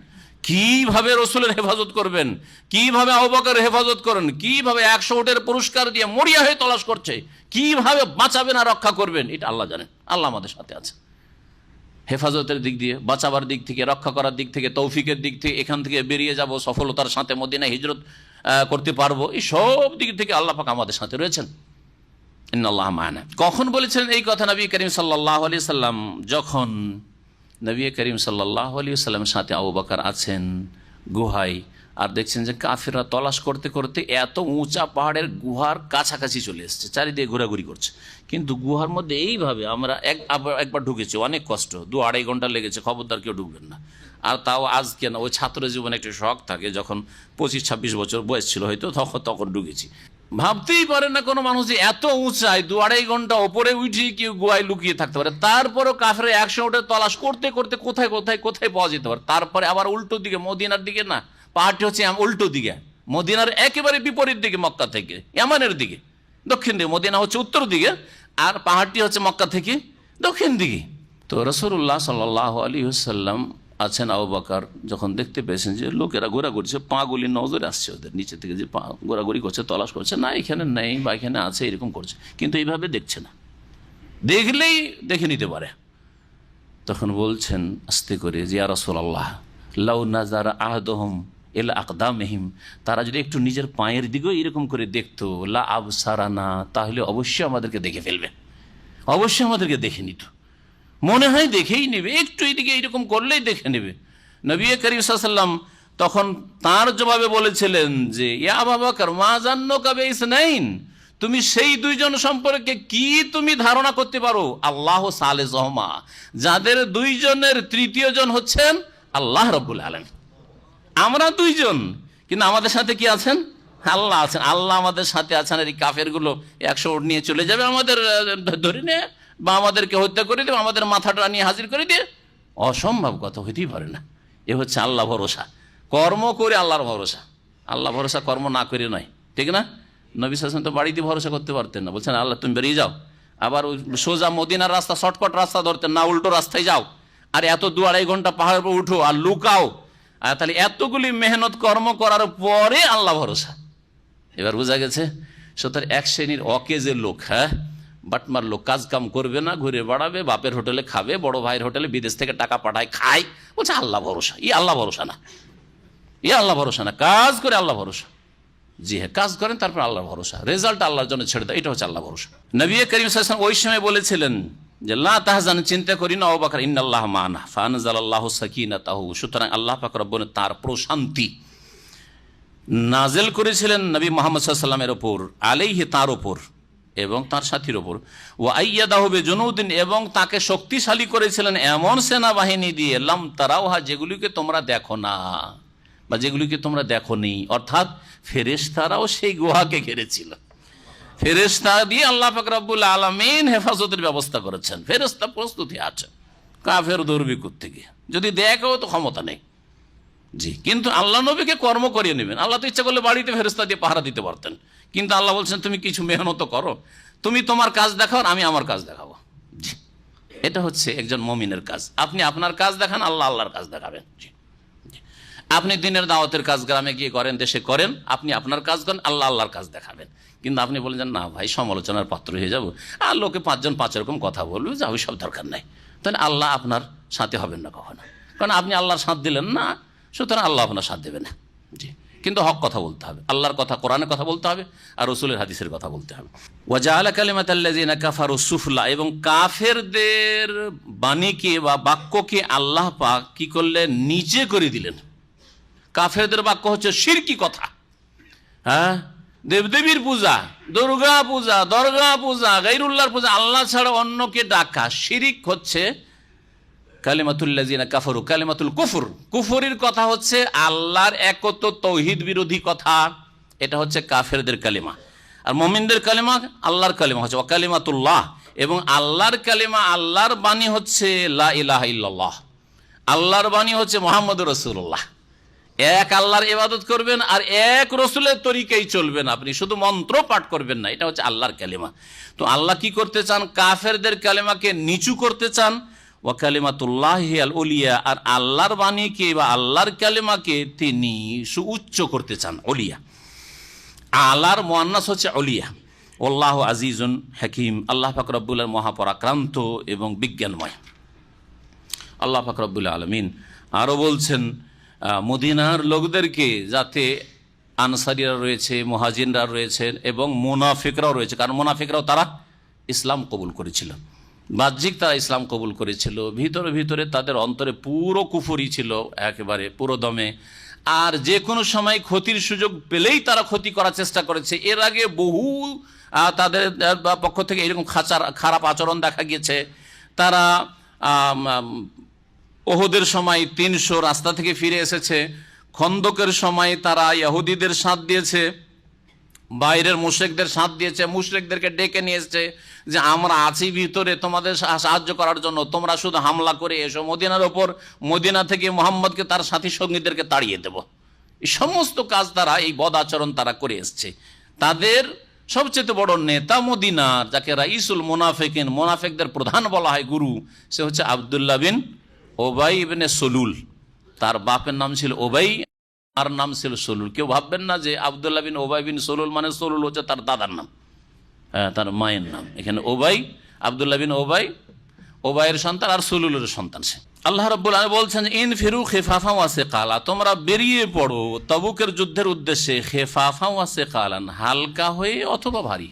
কিভাবে রসুলের হেফাজত করবেন, কিভাবে আবু বকরের হেফাজত করেন, কিভাবে 100 উটের পুরস্কার দিয়ে মরিয়া হয়ে তলাশ করছে, কিভাবে বাঁচাবেন আর রক্ষা করবেন, এটা আল্লাহ জানেন। আল্লাহ আমাদের সাথে আছে হেফাজতের দিক দিয়ে, বাঁচাবার দিক থেকে, রক্ষা করার দিক থেকে, তৌফিকের দিক থেকে, এখান থেকে বেরিয়ে যাব সফলতার সাথে মদিনায় হিজরত করতে পারবো, এই সব দিক থেকে আল্লাহ পাক আমাদের সাথে রয়েছেন। ইন্নাল্লাহা মা'ানা। কখন বলেছিলেন এই কথা নবী করিম সাল্লাল্লাহু আলাইহি সাল্লাম? যখন নবী করিম সাল্লাল্লাহু আলাইহি সাল্লামের সাথে আবু বকর আছেন গুহায়, আর দেখছেন যে কাফিররা তলাশ করতে করতে এত উঁচা পাহাড়ের গুহার কাছাকাছি চলে এসছে, চারিদিকে ঘোরাঘুরি করছে। কিন্তু গুহার মধ্যে এইভাবে আমরা একবার ঢুকেছি, অনেক কষ্ট, 2-2.5 ঘন্টা লেগেছে, খবরদার কেউ ঢুকবেন না। আর তাও আজকে না, ওই ছাত্র জীবনে একটা শখ থাকে, যখন 25-26 বছর বয়স ছিল হয়তো, তখন ঢুকেছি। ভাবতেই পারে না কোনো মানুষ যে এত উঁচায় 2-2.5 ঘন্টা ওপরে উঠে কেউ গুহায় লুকিয়ে থাকতে পারে। তারপরও কাফেররা 100 উঠে তলাশ করতে করতে কোথায় পাওয়া যেতে পারে। তারপরে আবার উল্টো দিকে, মদিনার দিকে না, পাহাড়টি হচ্ছে উল্টো দিকে, মদিনার একেবারে বিপরীত দিকে, মক্কা থেকে ইয়ামানের দিকে দক্ষিণ দিকে, মদিনা হচ্ছে উত্তর দিকে, আর পাহাড়টি হচ্ছে মক্কা থেকে দক্ষিণ দিকে। তো রাসূলুল্লাহ সাল্লাল্লাহু আলাইহি ওয়াসাল্লাম আছেন, আবু বকর যখন দেখতে পেয়েছেন যে লোকেরা ঘোরাঘুরি, পাগুলি নজরে আসছে ওদের, নিচে থেকে যে পা ঘোরাঘুরি করছে, তলাশ করছে, না এখানে নেই বা এখানে আছে, এরকম করছে, কিন্তু এইভাবে দেখছে না, দেখলেই দেখে নিতে পারে। তখন বলছেন আস্তে করে, যে ইয়া রাসূলুল্লাহ লাউ নাযারা আহাদুহুম ইলা আকদামিহিম, তারা যদি একটু নিজের পায়ের দিকেও এরকম করে দেখতো, লা আবসারানা, তাহলে অবশ্যই আমাদেরকে দেখে ফেলবে, অবশ্যই আমাদেরকে দেখে নিত, মনে হয় দেখেই নেবে, একটু এদিকে এইরকম করলেই দেখে নেবে। নবী করিম সাল্লাল্লাহু আলাইহি ওয়াসাল্লাম তখন তার জবাবে বলেছিলেন যে ইয়া আবু বকর মা জান্নুকা বিইসনাইন, তুমি সেই দুইজন সম্পর্কে কি তুমি ধারণা করতে পারো, আল্লাহ সালেহুমা, যাদের দুইজনের তৃতীয় জন হচ্ছেন আল্লাহ রাব্বুল আলামিন। আমরা দুইজন, কিন্তু আমাদের সাথে কি আছেন? আল্লাহ আছেন। আল্লাহ আমাদের সাথে আছেন, আর এই কাফেরগুলো 100 উট নিয়ে চলে যাবে, আমাদের ধরে নিয়ে বা আমাদেরকে হত্যা করে দেবে, আমাদের মাথাটা নিয়ে হাজির করে দিয়ে, অসম্ভব কথা, হইতেই পারে না। এ হচ্ছে আল্লাহ ভরসা, কর্ম করে আল্লাহর ভরসা। আল্লাহ ভরসা কর্ম না করে নয়, ঠিক না? নবী সাল্লাল্লাহু আলাইহি ওয়াসাল্লাম তো বাড়িতে ভরসা করতে পারতেন না, বলছেন আল্লাহ তুমি বেরিয়ে যাও, আবার সোজা মদিনার রাস্তা, শর্টকাট রাস্তা ধরতেন না, উল্টো রাস্তায় যাও, আর এত 2-2.5 ঘন্টা পাহাড়ের উপর উঠো আর লুকাও, আর তাহলে এতগুলি মেহনত কর্ম করার পরে আল্লাহ ভরসা। এবার বোঝা গেছে। সুতরাং এক শ্রেণীর অকেজের লোক, হ্যাঁ, বাটমার লোক, কাজ কাম করবে না, ঘুরে বেড়াবে, বাপের হোটেলে খাবে, বড় ভাইয়ের হোটেলে বিদেশ থেকে টাকা পাঠায় খায়, বলছে আল্লাহ ভরসা। আল্লাহ ভরসা না, আল্লাহ ভরসা না, কাজ করে আল্লাহ ভরসা। জি হ্যাঁ, কাজ করেন, তারপর আল্লাহ ভরসা, রেজাল্ট আল্লাহর জন্য ছেড়ে দেয়, এটা হচ্ছে আল্লাহ ভরসা। নবী করিম সাল্লাল্লাহু আলাইহি ওয়াসাল্লাম ওই সময় বলেছিলেন যে লা তাহজান, চিন্তা করি না আবু বকর, ইন্নাল্লাহা মা'ানা ফানজালাল্লাহু সাকিনাতাহু, সুতরাং আল্লাহ পাক রব্বুল তার প্রশান্তি নাজেল করেছিলেন নবী মুহাম্মদ সাল্লাল্লাহু আলাইহি ওয়াসাল্লামের উপর, আলাইহি, তার উপর এবং তার সাথীর উপর, ওয়া আইয়াদাহু বিজুনুদিন, এবং তাকে শক্তিশালী করেছিলেন এমন সেনাবাহিনী দিয়ে, লাম তারাউহা, যেগুলিকে তোমরা দেখো না বা যেগুলিকে তোমরা দেখোনি, অর্থাৎ ফেরেশতারাও সেই গুহাকে ঘিরেছিল। ফেরেশতা দিয়ে আল্লাহ পাক রব্বুল আলামিন হেফাজতের ব্যবস্থা করেছেন, ফেরেশতা প্রস্তুতি আছে কাফের দুর্বিকুত থেকে, যদি দেখো তো ক্ষমতা নেই। জি, কিন্তু আল্লাহ নবীকে কর্ম করিয়ে নেবেন। আল্লাহ তো ইচ্ছা করলে বাড়িতে ফেরেশতা দিয়ে পাহারা দিতে পারতেন, কিন্তু আল্লাহ বলছেন তুমি কিছু মেহনত করো, তুমি তোমার কাজ দেখাও, আমি আমার কাজ দেখাবো। জি, এটা হচ্ছে একজন মুমিনের কাজ। আপনি আপনার কাজ দেখান, আল্লাহ আল্লাহর কাজ দেখাবেন। আপনি দিনের দাওয়াতের কাজ গ্রামে গিয়ে করেন, দেশে করেন, আপনি আপনার কাজ করেন, আল্লাহ আল্লাহর কাজ দেখাবেন। কিন্তু আপনি বলেন যে না ভাই সমালোচনার পাত্র হয়ে যাব, আর লোকে পাঁচজন পাঁচ রকম কথা বলবে, যা ওই সব দরকার নাই, তাহলে আল্লাহ আপনার সাথে হবেন না কখনো, কারণ আপনি আল্লাহর সাথ দিলেন না, সুতরাং আল্লাহ আপনার সাথ দেবে না। জি, কিন্তু হক কথা বলতে হবে, আল্লাহর কথা, কোরআনের কথা বলতে হবে, আর রাসূলের হাদিসের কথা বলতে হবে। ওয়াজাআলা কালিমাতাল্লাযিনা কাফারু সুফলা, এবং কাফেরদের বাণীকে বা বাক্যকে আল্লাহ পাক কি করলেন, নিচে করে দিলেন। কাফেরদের বাক্য হচ্ছে শিরকি কথা, হ্যাঁ, দেবদেবীর পূজা, দুর্গা পূজা, দরগা পূজা, গায়রুল্লাহর পূজা, আল্লাহ ছাড়া অন্যকে ডাকা, শিরিক হচ্ছে কালিমাতুল্লাযিনা কাফারু, কালিমাতুল কুফর, কুফরির কথা হচ্ছে আল্লাহর একত্ব তৌহিদ বিরোধী কথা, এটা হচ্ছে কাফেরদের কালিমা। আর মুমিনদের কালিমা, আল্লাহর কালিমা হচ্ছে ওয়া কালিমাতুল্লাহ, এবং আল্লাহর কালিমা, আল্লাহর বাণী হচ্ছে লা ইলাহা ইল্লাল্লাহ, আল্লাহর বাণী হচ্ছে মুহাম্মদুর রাসূলুল্লাহ। এক আল্লাহর ইবাদত করবেন আর এক রসুলের তরিকাই চলবেন, আপনি শুধু মন্ত্র পাঠ করবেন না, এটা হচ্ছে আল্লাহর কালিমা। তো আল্লাহ কি করতে চান, কাফেরদের কালিমাকে নিচু করতে চান, ওয়া কালিমাতুল্লাহি আল উলিয়া, আর আল্লাহর বাণীকে বা আল্লাহর কালিমাকে তিনি সুউচ্চ করতে চান, উলিয়া। আল্লাহর মুআন্নাস হচ্ছে উলিয়া। আল্লাহু আজিজুন হাকিম, আল্লাহ পাক রব্বুল আলামিন মহাপরাক্রান্ত এবং বিজ্ঞানময়। আল্লাহ পাক রব্বুল আলামিন আরও বলছেন মদিনার লোকদেরকে, যাতে আনসারীরা রয়েছে, মুহাজিররা রয়েছেন এবং মুনাফিকরাও রয়েছে, কারণ মুনাফিকরাও তারা ইসলাম কবুল করেছিল, বাহ্যিক তারা ইসলাম কবুল করেছিল, ভিতরে ভিতরে তাদের অন্তরে পুরো কুফরি ছিল, একেবারে পুরো দমে। আর যে কোনো সময় ক্ষতির সুযোগ পেলেই তারা ক্ষতি করার চেষ্টা করেছে। এর আগে বহু তাদের পক্ষ থেকে এরকম খারাপ আচরণ দেখা গিয়েছে। তারা ওহদের সময় 300 রাস্তা থেকে ফিরে এসেছে, খন্দকের সময় তারা ইহুদিদের সাথ দিয়েছে, বাইরের মুশরিকদের সাথ দিয়েছে, মুশরিকদেরকে ডেকে নিয়ে এসেছে যে আমরা আছি ভিতরে তোমাদের সাহায্য করার জন্য, তোমরা শুধু হামলা করে এসো মদিনার ওপর, মদিনা থেকে মুহাম্মদকে তার সাথী সঙ্গীদেরকে তাড়িয়ে দেব। এই সমস্ত কাজ তারা, এই বদ আচরণ তারা করে এসছে। তাদের সবচেয়ে বড় নেতা মদিনার, যাকে রাইসুল মুনাফিকিন, মুনাফিকদের প্রধান বলা হয়, গুরু, সে হচ্ছে আব্দুল্লাহ বিন ওবাই ইবনে সলুল। তার বাপের নাম ছিল ওবাই, আর নাম ছিল সলুল। কেউ ভাববেন না যে আব্দুল্লাহ বিন ওবাই বিন সলুল মানে সলুল হচ্ছে তার দাদার নাম, হ্যাঁ, তার মায়ের নাম। এখানে ওবাই, আব্দুল্লাহ বিন ওবাই, ওবাইয়ের সন্তান, আর সলুলের সন্তান সে। আল্লাহ রাব্বুল আলামিন বলছেন ইন ফিরু খিফাফা ওয়া সিকালা, তোমরা বেরিয়ে পড়ো তাবুকের যুদ্ধের উদ্দেশ্যে, খিফাফা ওয়া সিকালান, হালকা হয়ে অথবা ভারী,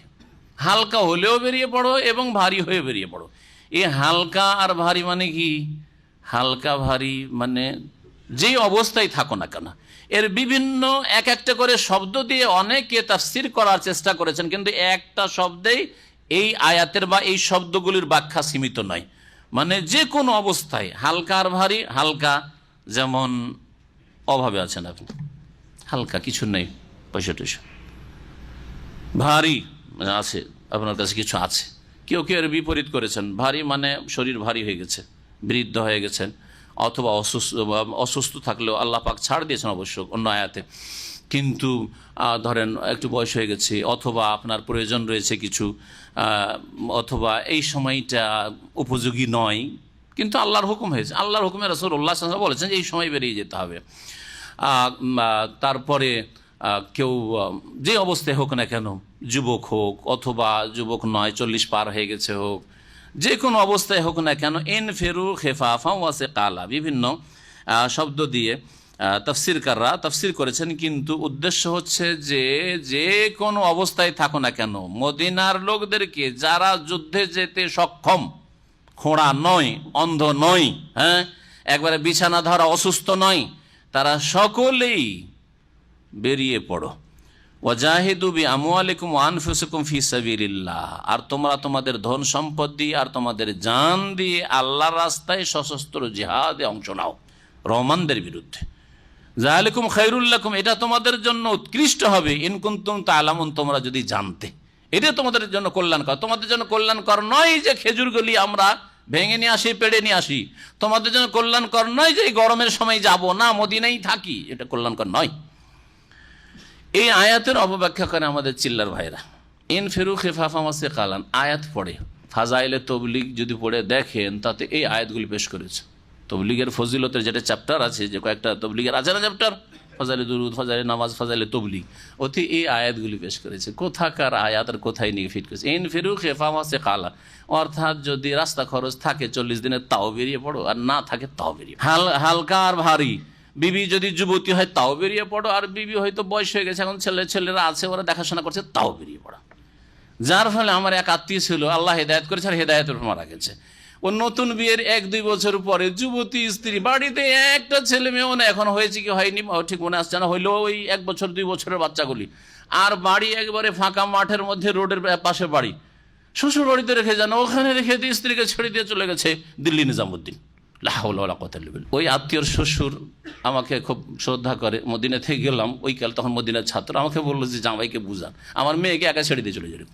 হালকা হলেও বেরিয়ে পড়ো এবং ভারী হয়ে বেরিয়ে পড়ো। এই হালকা আর ভারী মানে কি? হালকা ভারী মানে যেই অবস্থায় থাকো না কেন, এর বিভিন্ন এক একটা করে শব্দ দিয়ে অনেকে তাফসীর করার চেষ্টা করেছেন, কিন্তু একটা শব্দেই এই আয়াতের বা এই শব্দগুলির ব্যাখ্যা সীমিত নয়। মানে যে কোনো অবস্থায় হালকা আর ভারী, হালকা যেমন অভাবে আছেন আপনি, হালকা কিছু নেই, পয়সা টয়সা। ভারী মানে আছে, আপনার কাছে কিছু আছে। কেউ কেউ এর বিপরীত করেছেন, ভারী মানে শরীর ভারী হয়ে গেছে, বৃদ্ধ হয়ে গেছেন, অথবা অসুস্থ থাকলেও আল্লাহ পাক ছাড় দিয়েছেন অবশ্য অন্য আয়াতে, কিন্তু ধরেন একটু বয়স হয়ে গেছে, অথবা আপনার প্রয়োজন রয়েছে কিছু, অথবা এই সময়টা উপযোগী নয়, কিন্তু আল্লাহর হুকুম হয়েছে, আল্লাহর হুকুমে রাসূলুল্লাহ সাল্লাল্লাহু আলাইহি ওয়াসাল্লাম বলেছেন যে এই সময় বেরিয়ে যেতে হবে। তারপরে কেউ যে অবস্থায় হোক না কেন, যুবক হোক অথবা যুবক নয়, 40 পার হয়ে গেছে হোক, যে কোনো অবস্থায় হোক না কেন, ইন ফিরু খিফাফা ওয়া সিকালা, বিভিন্ন শব্দ দিয়ে তাফসীরকাররা তাফসীর করেছেন, কিন্তু উদ্দেশ্য হচ্ছে যে যে কোনো অবস্থায় থাকো না কেন, মদিনার লোকদেরকে, যারা যুদ্ধে যেতে সক্ষম, খোঁড়া নয়, অন্ধ নয়, হ্যাঁ, একবারে বিছানা ধরা অসুস্থ নয়, তারা সকলেই বেরিয়ে পড়ো। ওয়াজাহিদু বিআমওয়ালিকুম ওয়া আনফুসিকুম ফি সাবিলিল্লাহ, আর তোমরা তোমাদের ধন সম্পদ দিয়ে আর তোমাদের জান দিয়ে আল্লাহর রাস্তায় সশস্ত্র জিহাদে অংশ নাও, রহমানদের বিরুদ্ধে। যালিকুম খায়রুল লাকুম, এটা তোমাদের জন্য উৎকৃষ্ট হবে, ইন কুনতুম তা'লামুন, তোমরা যদি জানতে। এটা তোমাদের জন্য কল্যাণকর। তোমাদের জন্য কল্যাণকর নয় যে খেজুরগুলি আমরা ভেঙে নিয়ে আসি, পেড়ে নিয়ে আসি। তোমাদের জন্য কল্যাণকর নয় যে এই গরমের সময় যাব না, মদিনায় থাকি, এটা কল্যাণকর নয়। এই আয়াতের অপব্যাখ্যা করে আমাদের চিল্লার ভাইরা। ইন ফিরু খিফাফা ওয়া সিকালান আয়াত পড়ে ফাজাইলে তবলিগ যদি পড়ে দেখেন তাতে এই আয়াতগুলি পেশ করেছে। তবলিগের ফজিলতের যেটা চ্যাপ্টার আছে, যে কয়েকটা তবলিগের আছে না চ্যাপ্টার, ফাজাইলে দুরুদ, ফাজাইলে নামাজ, ফাজাইলে তবলিগ, ওতে এই আয়াতগুলি পেশ করেছে। কোথাকার আয়াত আর কোথায় নিয়ে ফিট করেছে। ইন ফিরু খেফামা সে কালা, অর্থাৎ যদি রাস্তা খরচ থাকে 40 দিনের তাও বেরিয়ে পড়ো, আর না থাকে তাও বেরিয়ে হালকা আর ভারী। বিবি যদি যুবতী হয় তাও বেরিয়ে পড়ো, আর বিবি হয়তো বয়স হয়ে গেছে, এখন ছেলেরা আছে ওরা দেখাশোনা করছে, তাও বেরিয়ে পড়ো। যার ফলে আমার এক আত্মীয় ছিল, আল্লাহ হেদায়েত করেছে আর হেদায়েতের মারা গেছে। ও নতুন বিয়ের 1-2 বছর পরে যুবতী স্ত্রী, বাড়িতে একটা ছেলে মেয়েও না, এখন হয়েছে কি হয়নি ঠিক মনে আসছে না, হইলেও ওই 1 বছর 2 বছরের বাচ্চাগুলি, আর বাড়ি একবারে ফাঁকা মাঠের মধ্যে, রোডের পাশে বাড়ি, শ্বশুর বাড়িতে রেখে যান, ওখানে রেখে দিয়ে স্ত্রীকে ছেড়ে দিয়ে চলে গেছে দিল্লি নিজামুদ্দিন। ওই আত্মীয়র শ্বশুর আমাকে খুব শ্রদ্ধা করে, মদিনা থেকে গেলাম ওইকাল, তখন মদিনার ছাত্র, আমাকে বললো যে জামাইকে বুঝান, আমার মেয়েকে একা ছেড়ে দিয়ে চলে যাবে।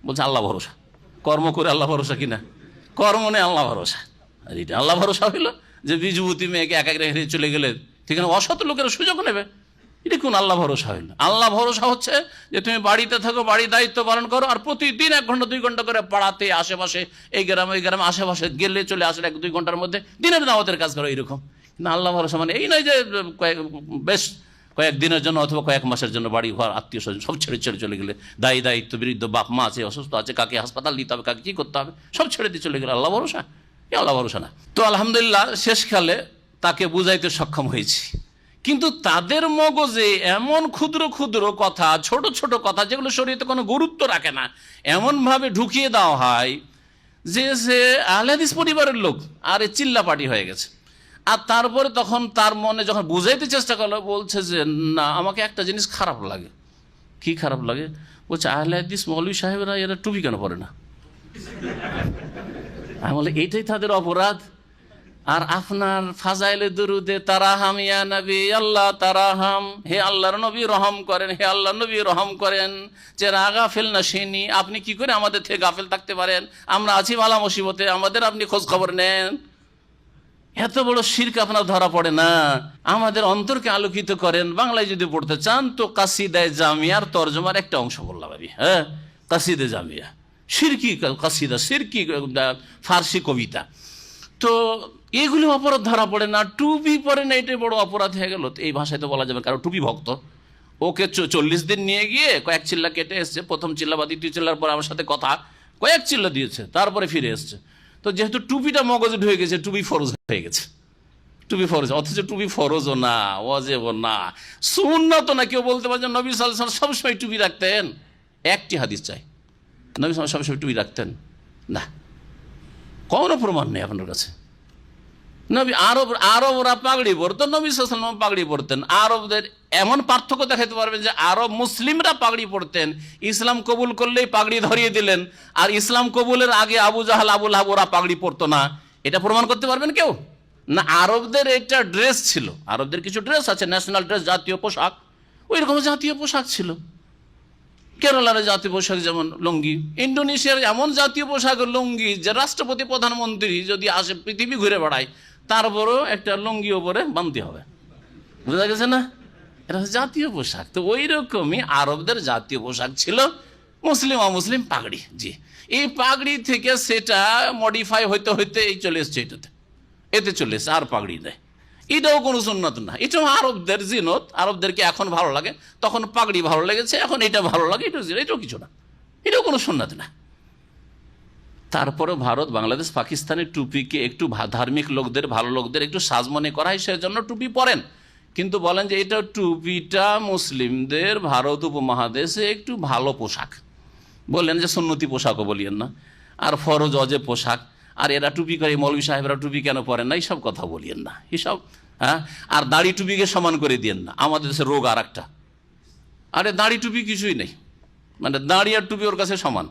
বলছে আল্লাহ ভরসা, কর্ম করে আল্লাহ ভরসা কিনা, কর্ম নেই আল্লাহ ভরসা। আর এটা আল্লাহ ভরসা হইলো যে যুবতী মেয়েকে একা রেখে চলে গেলে সেখানে অসৎ লোকের সুযোগ নেবে, এটা কোন আল্লাহ ভরসা হইলো? আল্লাহ ভরসা হচ্ছে যে তুমি বাড়িতে থাকো, বাড়ির দায়িত্ব পালন করো, আর প্রতিদিন 1 ঘন্টা 2 ঘন্টা করে পাড়াতে, আশেপাশে, এই গ্রামে ওই গ্রামে আশেপাশে গেলে চলে আসলে 1-2 ঘন্টার মধ্যে দিনের দাওয়াতের কাজ করো, এইরকম। কিন্তু আল্লাহ ভরসা মানে এই নয় যে বেশ কয়েকদিনের জন্য অথবা কয়েক মাসের জন্য বাড়ি ঘর আত্মীয় স্বজন সব ছেড়ে চলে গেলে, দায়িত্ব বৃদ্ধ বাপ মা আছে, অসুস্থ আছে, কাকে হাসপাতাল নিতে হবে, কাকে কী করতে হবে, সব ছেড়ে দিয়ে চলে গেলে আল্লাহ ভরসা? এ আল্লাহ ভরসা না। তো আলহামদুলিল্লাহ শেষকালে তাকে বুঝাইতে সক্ষম হয়েছি। কিন্তু তাদের মগজে এমন ক্ষুদ্র ক্ষুদ্র কথা, ছোট ছোট কথা, যেগুলো শরীয়তে কোনো গুরুত্ব রাখে না, এমনভাবে ঢুকিয়ে দেওয়া হয় যে সে আহলে হাদিস পরিবারের লোক, আর এ চিল্লাপাটি হয়ে গেছে। আর তারপরে তখন তার মনে যখন বুঝাইতে চেষ্টা করলো, বলছে যে না, আমাকে একটা জিনিস খারাপ লাগে। কি খারাপ লাগে? বলছে আহলে হাদিস মৌলভী সাহেবরা এরা টুপি কেন পরে না? আমি বলে এইটাই তাদের অপরাধ। আর আপনার ফাজাইলে দুরুদে তারাহাম ইয়া নবী আল্লাহ তারাহাম, হে আল্লাহর নবী রহম করেন, হে আল্লাহ নবী রহম করেন, যে গাফেল না শিনি, আপনি কি করে আমাদের থেকে গাফেল থাকতে পারেন? আমরা আছি বালা মুসিবতে, আমাদের আপনি খোঁজ খবর নেন। এত বড় শিরক আপনার ধরা পড়ে না? আমাদের অন্তরকে আলোকিত করেন। বাংলায় যদি পড়তে চান তো কাসিদায়ে জামিয়ার তরজমার একটা অংশ বললাম আমি, হ্যাঁ, কাসিদে জামিয়া, শিরকি কাসিদা, শিরকি ফার্সি কবিতা। তো এগুলো অপরাধ ধরা পড়ে না, টুপি পরে না, এটাই বড় অপরাধ হয়ে গেল। এই ভাষায় তো বলা যাবে, কারণ টুপি ভক্ত। ওকে 40 দিন নিয়ে গিয়ে কয়েক চিল্লা কেটে এসছে, প্রথম চিল্লা বা দ্বিতীয় চিল্লার পর আমার সাথে কথা, কয়েক চিল্লা দিয়েছে, তারপরে ফিরে এসছে। তো যেহেতু টুপিটা মগজে ঢুকে গেছে, টুপি ফরজ হয়ে গেছে, টুপি ফরজ। অথচ টুপি ফরজও না, ওয়াজিবও না, সুন্নাতও না। কেউ বলতে পারে নবী সাল্লাল্লাহু আলাইহি ওয়াসাল্লাম সবসময় টুপি রাখতেন? একটি হাদিস চাই নবী সাল্লাল্লাহু আলাইহি ওয়াসাল্লাম সবসময় টুপি রাখতেন না, কোনো প্রমাণ নেই আপনার কাছে। নবী আরবরা পাগড়ি পরতেন, নবী সাল্লাল্লাহু আলাইহি ওয়াসাল্লাম পাগড়ি পরতেন। আরবদের এমন পার্থক্য দেখাতে পারবেন যে আরব মুসলিমরা পাগড়ি পরতেন, ইসলাম কবুল করলেই পাগড়ি ধরিয়ে দিলেন, আর ইসলাম কবুলের আগে আবু জাহাল, আবু লাহাব ওরা পাগড়ি পরতো না। এটা প্রমাণ করতে পারবেন কেউ? না, আরবদের এটা ড্রেস ছিল, আরবদের কিছু ড্রেস আছে, ন্যাশনাল ড্রেস, জাতীয় পোশাক, ওই রকম জাতীয় পোশাক ছিল। কেরালার জাতীয় পোশাক যেমন লুঙ্গি, ইন্দোনেশিয়ার এমন জাতীয় পোশাক লুঙ্গি যে রাষ্ট্রপতি প্রধানমন্ত্রী যদি আসে পৃথিবী ঘুরে বেড়ায় তারপরও একটা লুঙ্গি ওপরে বাঁধতে হবে, বুঝা গেছে না? এটা হচ্ছে জাতীয় পোশাক। তো ওই রকমই আরবদের জাতীয় পোশাক ছিল মুসলিম অমুসলিম পাগড়ি। জি, এই পাগড়ি থেকে সেটা মডিফাই হইতে হইতে এই চলে এসছে, এতে চলে এসছে, আর পাগড়ি নেই। এটাও কোনো সুন্নাত না, এটাও আরবদের জিনত। আরবদেরকে এখন ভালো লাগে, তখন পাগড়ি ভালো লেগেছে, এখন এটা ভালো লাগে, এটাও কিছু না, এটাও কোনো সুন্নাত না। তারপরে ভারত, বাংলাদেশ, পাকিস্তানের টুপিকে একটু ধার্মিক লোকদের, ভালো লোকদের একটু সাজ মনে করা হয়, সেজন্য টুপি পরেন। কিন্তু বলেন যে এটা টুপিটা মুসলিমদের ভারত উপমহাদেশে একটু ভালো পোশাক, বললেন যে সুন্নতি পোশাকও বলিয়েন না, আর ফরজ অজেব পোশাক, আর এরা টুপি করে, মৌলভী সাহেবরা টুপি কেন পরেন না, এইসব কথা বলিয়েন না, এসব। হ্যাঁ, আর দাড়ি টুপিকে সমান করে দিয়েন না। আমাদের দেশে রোগ আর একটা, আরে দাড়ি টুপি কিছুই নেই, মানে দাড়ি আর টুপি ওর কাছে সমান।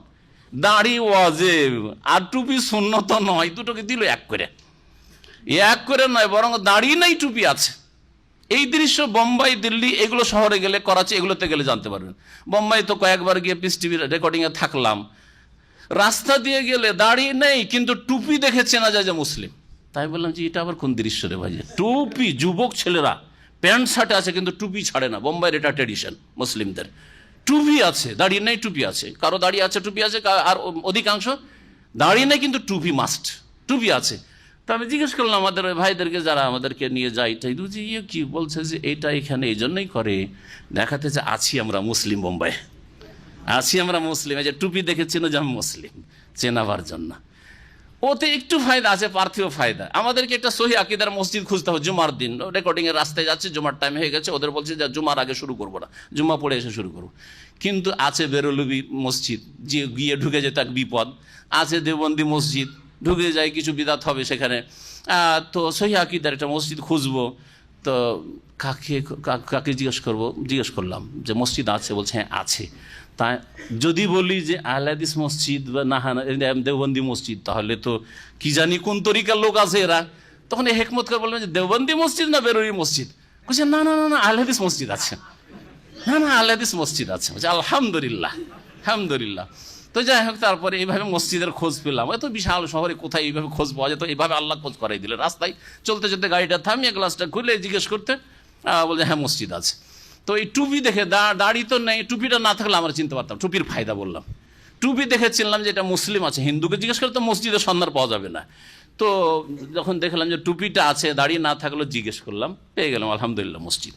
দাড়ি ওয়াজিব আর টুপি সুন্নত নয়, দুটোকে দিল এক করে নয়, বরং দাড়ি নাই টুপি আছে। এই দৃশ্য বোম্বাই, দিল্লি, এগুলো শহরে গেলে, করাচি, এগুলোতে গেলে জানতে পারবেন। বোম্বাই তো কয়েকবার গিয়ে পিস টিভির রেকর্ডিংয়ে থাকলাম, রাস্তা দিয়ে গেলে দাড়ি নেই কিন্তু টুপি দেখে চেনা যায় যে মুসলিম। তাই বললাম যে এটা আবার কোন দৃশ্য রে ভাই? টুপি, যুবক ছেলেরা প্যান্ট শার্টে আছে কিন্তু টুপি ছাড়ে না। বোম্বাইয়ের এটা ট্র্যাডিশন মুসলিমদের, টুপি আছে, দাড়ি নেই টুপি আছে, কারো দাড়ি আছে টুপি আছে, আর অধিকাংশ দাড়ি নেই কিন্তু টুপি মাস্ট, টুপি আছে। তো আমি জিজ্ঞেস করলাম আমাদের ওই ভাইদেরকে যারা আমাদেরকে নিয়ে যায়, এটাই যে ইয়ে কি বলছে যে এটা এখানে এই জন্যই করে দেখাতে যে আছি আমরা মুসলিম, বোম্বাই আছি আমরা মুসলিম, এই যে টুপি দেখে চেনো যে আমি মুসলিম, চেনাবার জন্য। ওতে একটু ফায়দা আছে, পার্থিব ফায়দা। আমাদেরকে একটা সহি আকীদার মসজিদ খুঁজতে হবে জুমার দিন, রেকর্ডিং এর রাস্তায় যাচ্ছে, জুমার টাইম হয়ে গেছে, ওদের বলছে যে জুমার আগে শুরু করবো না, জুম্মা পড়ে এসে শুরু করবো। কিন্তু আছে বেরলবি মসজিদ, যে গিয়ে ঢুকে যেত এক বিপদ। আছে দেওবন্দি মসজিদ, ঢুকে যায় কিছু বিদাত হবে সেখানে। তো সহি আকীদার একটা মসজিদ খুঁজবো, তো কাকে জিজ্ঞেস করলাম যে মসজিদ আছে, বলছে হ্যাঁ আছে। তাই যদি বলি যে আহলে হাদিস মসজিদ বা নাহানা দেওবন্দি মসজিদ, তাহলে তো কি জানি কোন তরিকার লোক আছে এরা। তখন এই হেকমত করে বললেন যে দেওবন্দি মসজিদ না বেরোরি মসজিদ? বলছে না না না না, আহলে হাদিস মসজিদ আছে, না না আহলে হাদিস মসজিদ আছে। বলছে আলহামদুলিল্লাহ, আলহামদুলিল্লাহ। তো যাই হোক, তারপরে এইভাবে মসজিদের খোঁজ পেলাম। এত বিশাল শহরে কোথায় এইভাবে খোঁজ পাওয়া যেত? এইভাবে আল্লাহ খোঁজ করাই দিলেন। রাস্তায় চলতে চলতে গাড়িটা থামিয়ে গ্লাসটা খুলে জিজ্ঞেস করতে, বলছে হ্যাঁ মসজিদ আছে। তো এই টুপি দেখে, দাড়ি তো নেই, টুপিটা না থাকলে আমরা চিনতে পারতাম, টুপির ফায়দা বললাম। টুপি দেখে চিনলাম যে এটা মুসলিম আছে। হিন্দুকে জিজ্ঞেস করলে তো মসজিদের সন্ধান পাওয়া যাবে না। তো যখন দেখলাম যে টুপিটা আছে, দাড়ি না থাকলেও জিজ্ঞেস করলাম, পেয়ে গেলাম আলহামদুলিল্লাহ মসজিদ।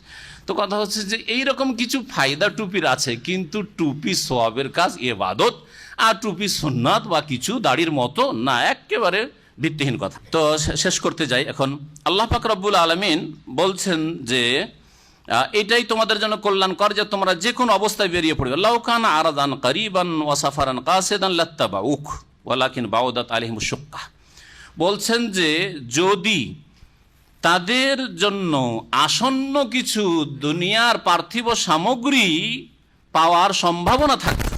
তো কথা হচ্ছে যে এইরকম কিছু ফায়দা টুপির আছে, কিন্তু টুপি সওয়াবের কাজ, ইবাদত, আর টুপি সুন্নাত বা কিছু দাড়ির মতো না, একেবারে ভিত্তিহীন কথা। তো শেষ করতে যাই এখন। আল্লাহ পাক রব্বুল আলামিন বলছেন যে এটাই তোমাদের জন্য কল্যাণকর যে তোমরা যে কোনো অবস্থায় বেরিয়ে পড়বে। লাউ কানা আরাদান কারিবান ওয়া সাফারান কাসিদান লাত্তাবাউক ওয়ালাকিন বাউদাত আলাইহিমুশ শুক্কা। বলছেন যে যদি তাদের জন্য আসন্ন কিছু দুনিয়ার পার্থিব সামগ্রী পাওয়ার সম্ভাবনা থাকত,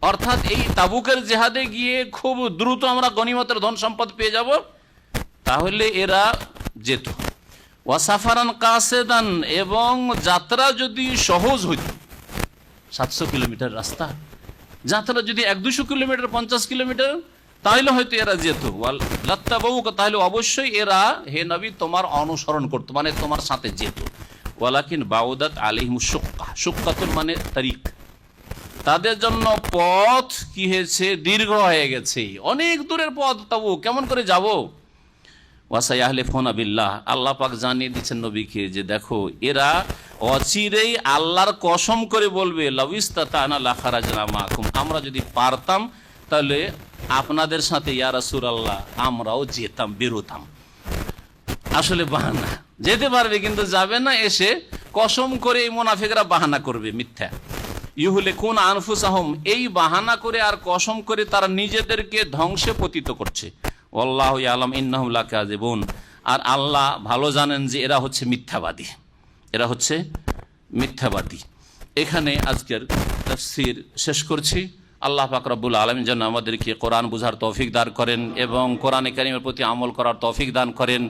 অর্থাৎ এই তাবুকের জেহাদে গিয়ে খুব দ্রুত আমরা গনিমতের ধন সম্পদ পেয়ে যাব, তাহলে এরা যেত। ওয়াসাফারান কাসেদান, এবং যাত্রা যদি সহজ হইত, 700 কিলোমিটার রাস্তা, যাত্রা যদি 100-200 কিলোমিটার, 50 কিলোমিটার, তাহলে হয়তো এরা যেত। লাত্তাবাউক, তাহলে অবশ্যই এরা হে নবী তোমার অনুসরণ করতো, মানে তোমার সাথে যেত। ওয়ালাকিন বাউদাত আলাইহিমুশ শুক্কা, শুক্কাতুন মানে তারিক, তাদের জন্য পথ কি হয়েছে, দীর্ঘ হয়ে গেছে, অনেক দূরের পথ। তবু কেমন করে যাব? ওয়াসায়াহলিফুনা বিল্লাহ, আল্লাহ পাক জানিয়ে দিচ্ছেন নবীকে যে দেখো এরা অচিরেই আল্লাহর কসম করে বলবে লাউইস্তাতানা লাখারাজনা মাকুম, আমরা যদি পারতাম তাহলে আপনাদের সাথে ইয়া রাসূলুল্লাহ আমরাও যেতাম, বেরোতাম। আসলে বাহানা, যেতে পারবে কিন্তু যাবে না। এসে কসম করে এই মুনাফিকরা বাহানা করবে, মিথ্যা। ইউহলিকুন আনফুসাহুম, এই বাহানা করে আর কসম করে তারা নিজেদেরকে ধ্বংসে পতিত করছে। আল্লাহু ইয়ালাম ইন্নাহুম লাকাযিবুন, আর আল্লাহ ভালো জানেন যে এরা হচ্ছে মিথ্যাবাদী, এরা হচ্ছে মিথ্যাবাদী। এখানে আজকের তাফসীর শেষ করছি। আল্লাহ পাক রব্বুল আলামিন যেন আমাদেরকে কোরআন বুঝার তৌফিক দান করেন এবং কোরআনে কারীমের প্রতি আমল করার তৌফিক দান করেন,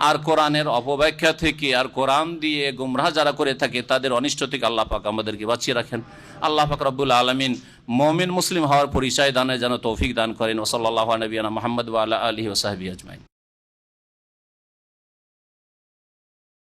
আর কোরআনের অপব্যাখ্যা থেকে আর কোরআন দিয়ে গুমরাহ যারা করে থাকে তাদের অনিষ্ট থেকে আল্লাহ পাক আমাদেরকে বাঁচিয়ে রাখেন। আল্লাহ পাক রব্বুল আলামিন মুমিন মুসলিম হওয়ার পরিচয় দানে যেন তৌফিক দান করেন। ওয়া সাল্লাল্লাহু আলা নবিয়িনা মুহাম্মদ ওয়া আলা আলিহি ওয়া সাহবিহি আজমাইন।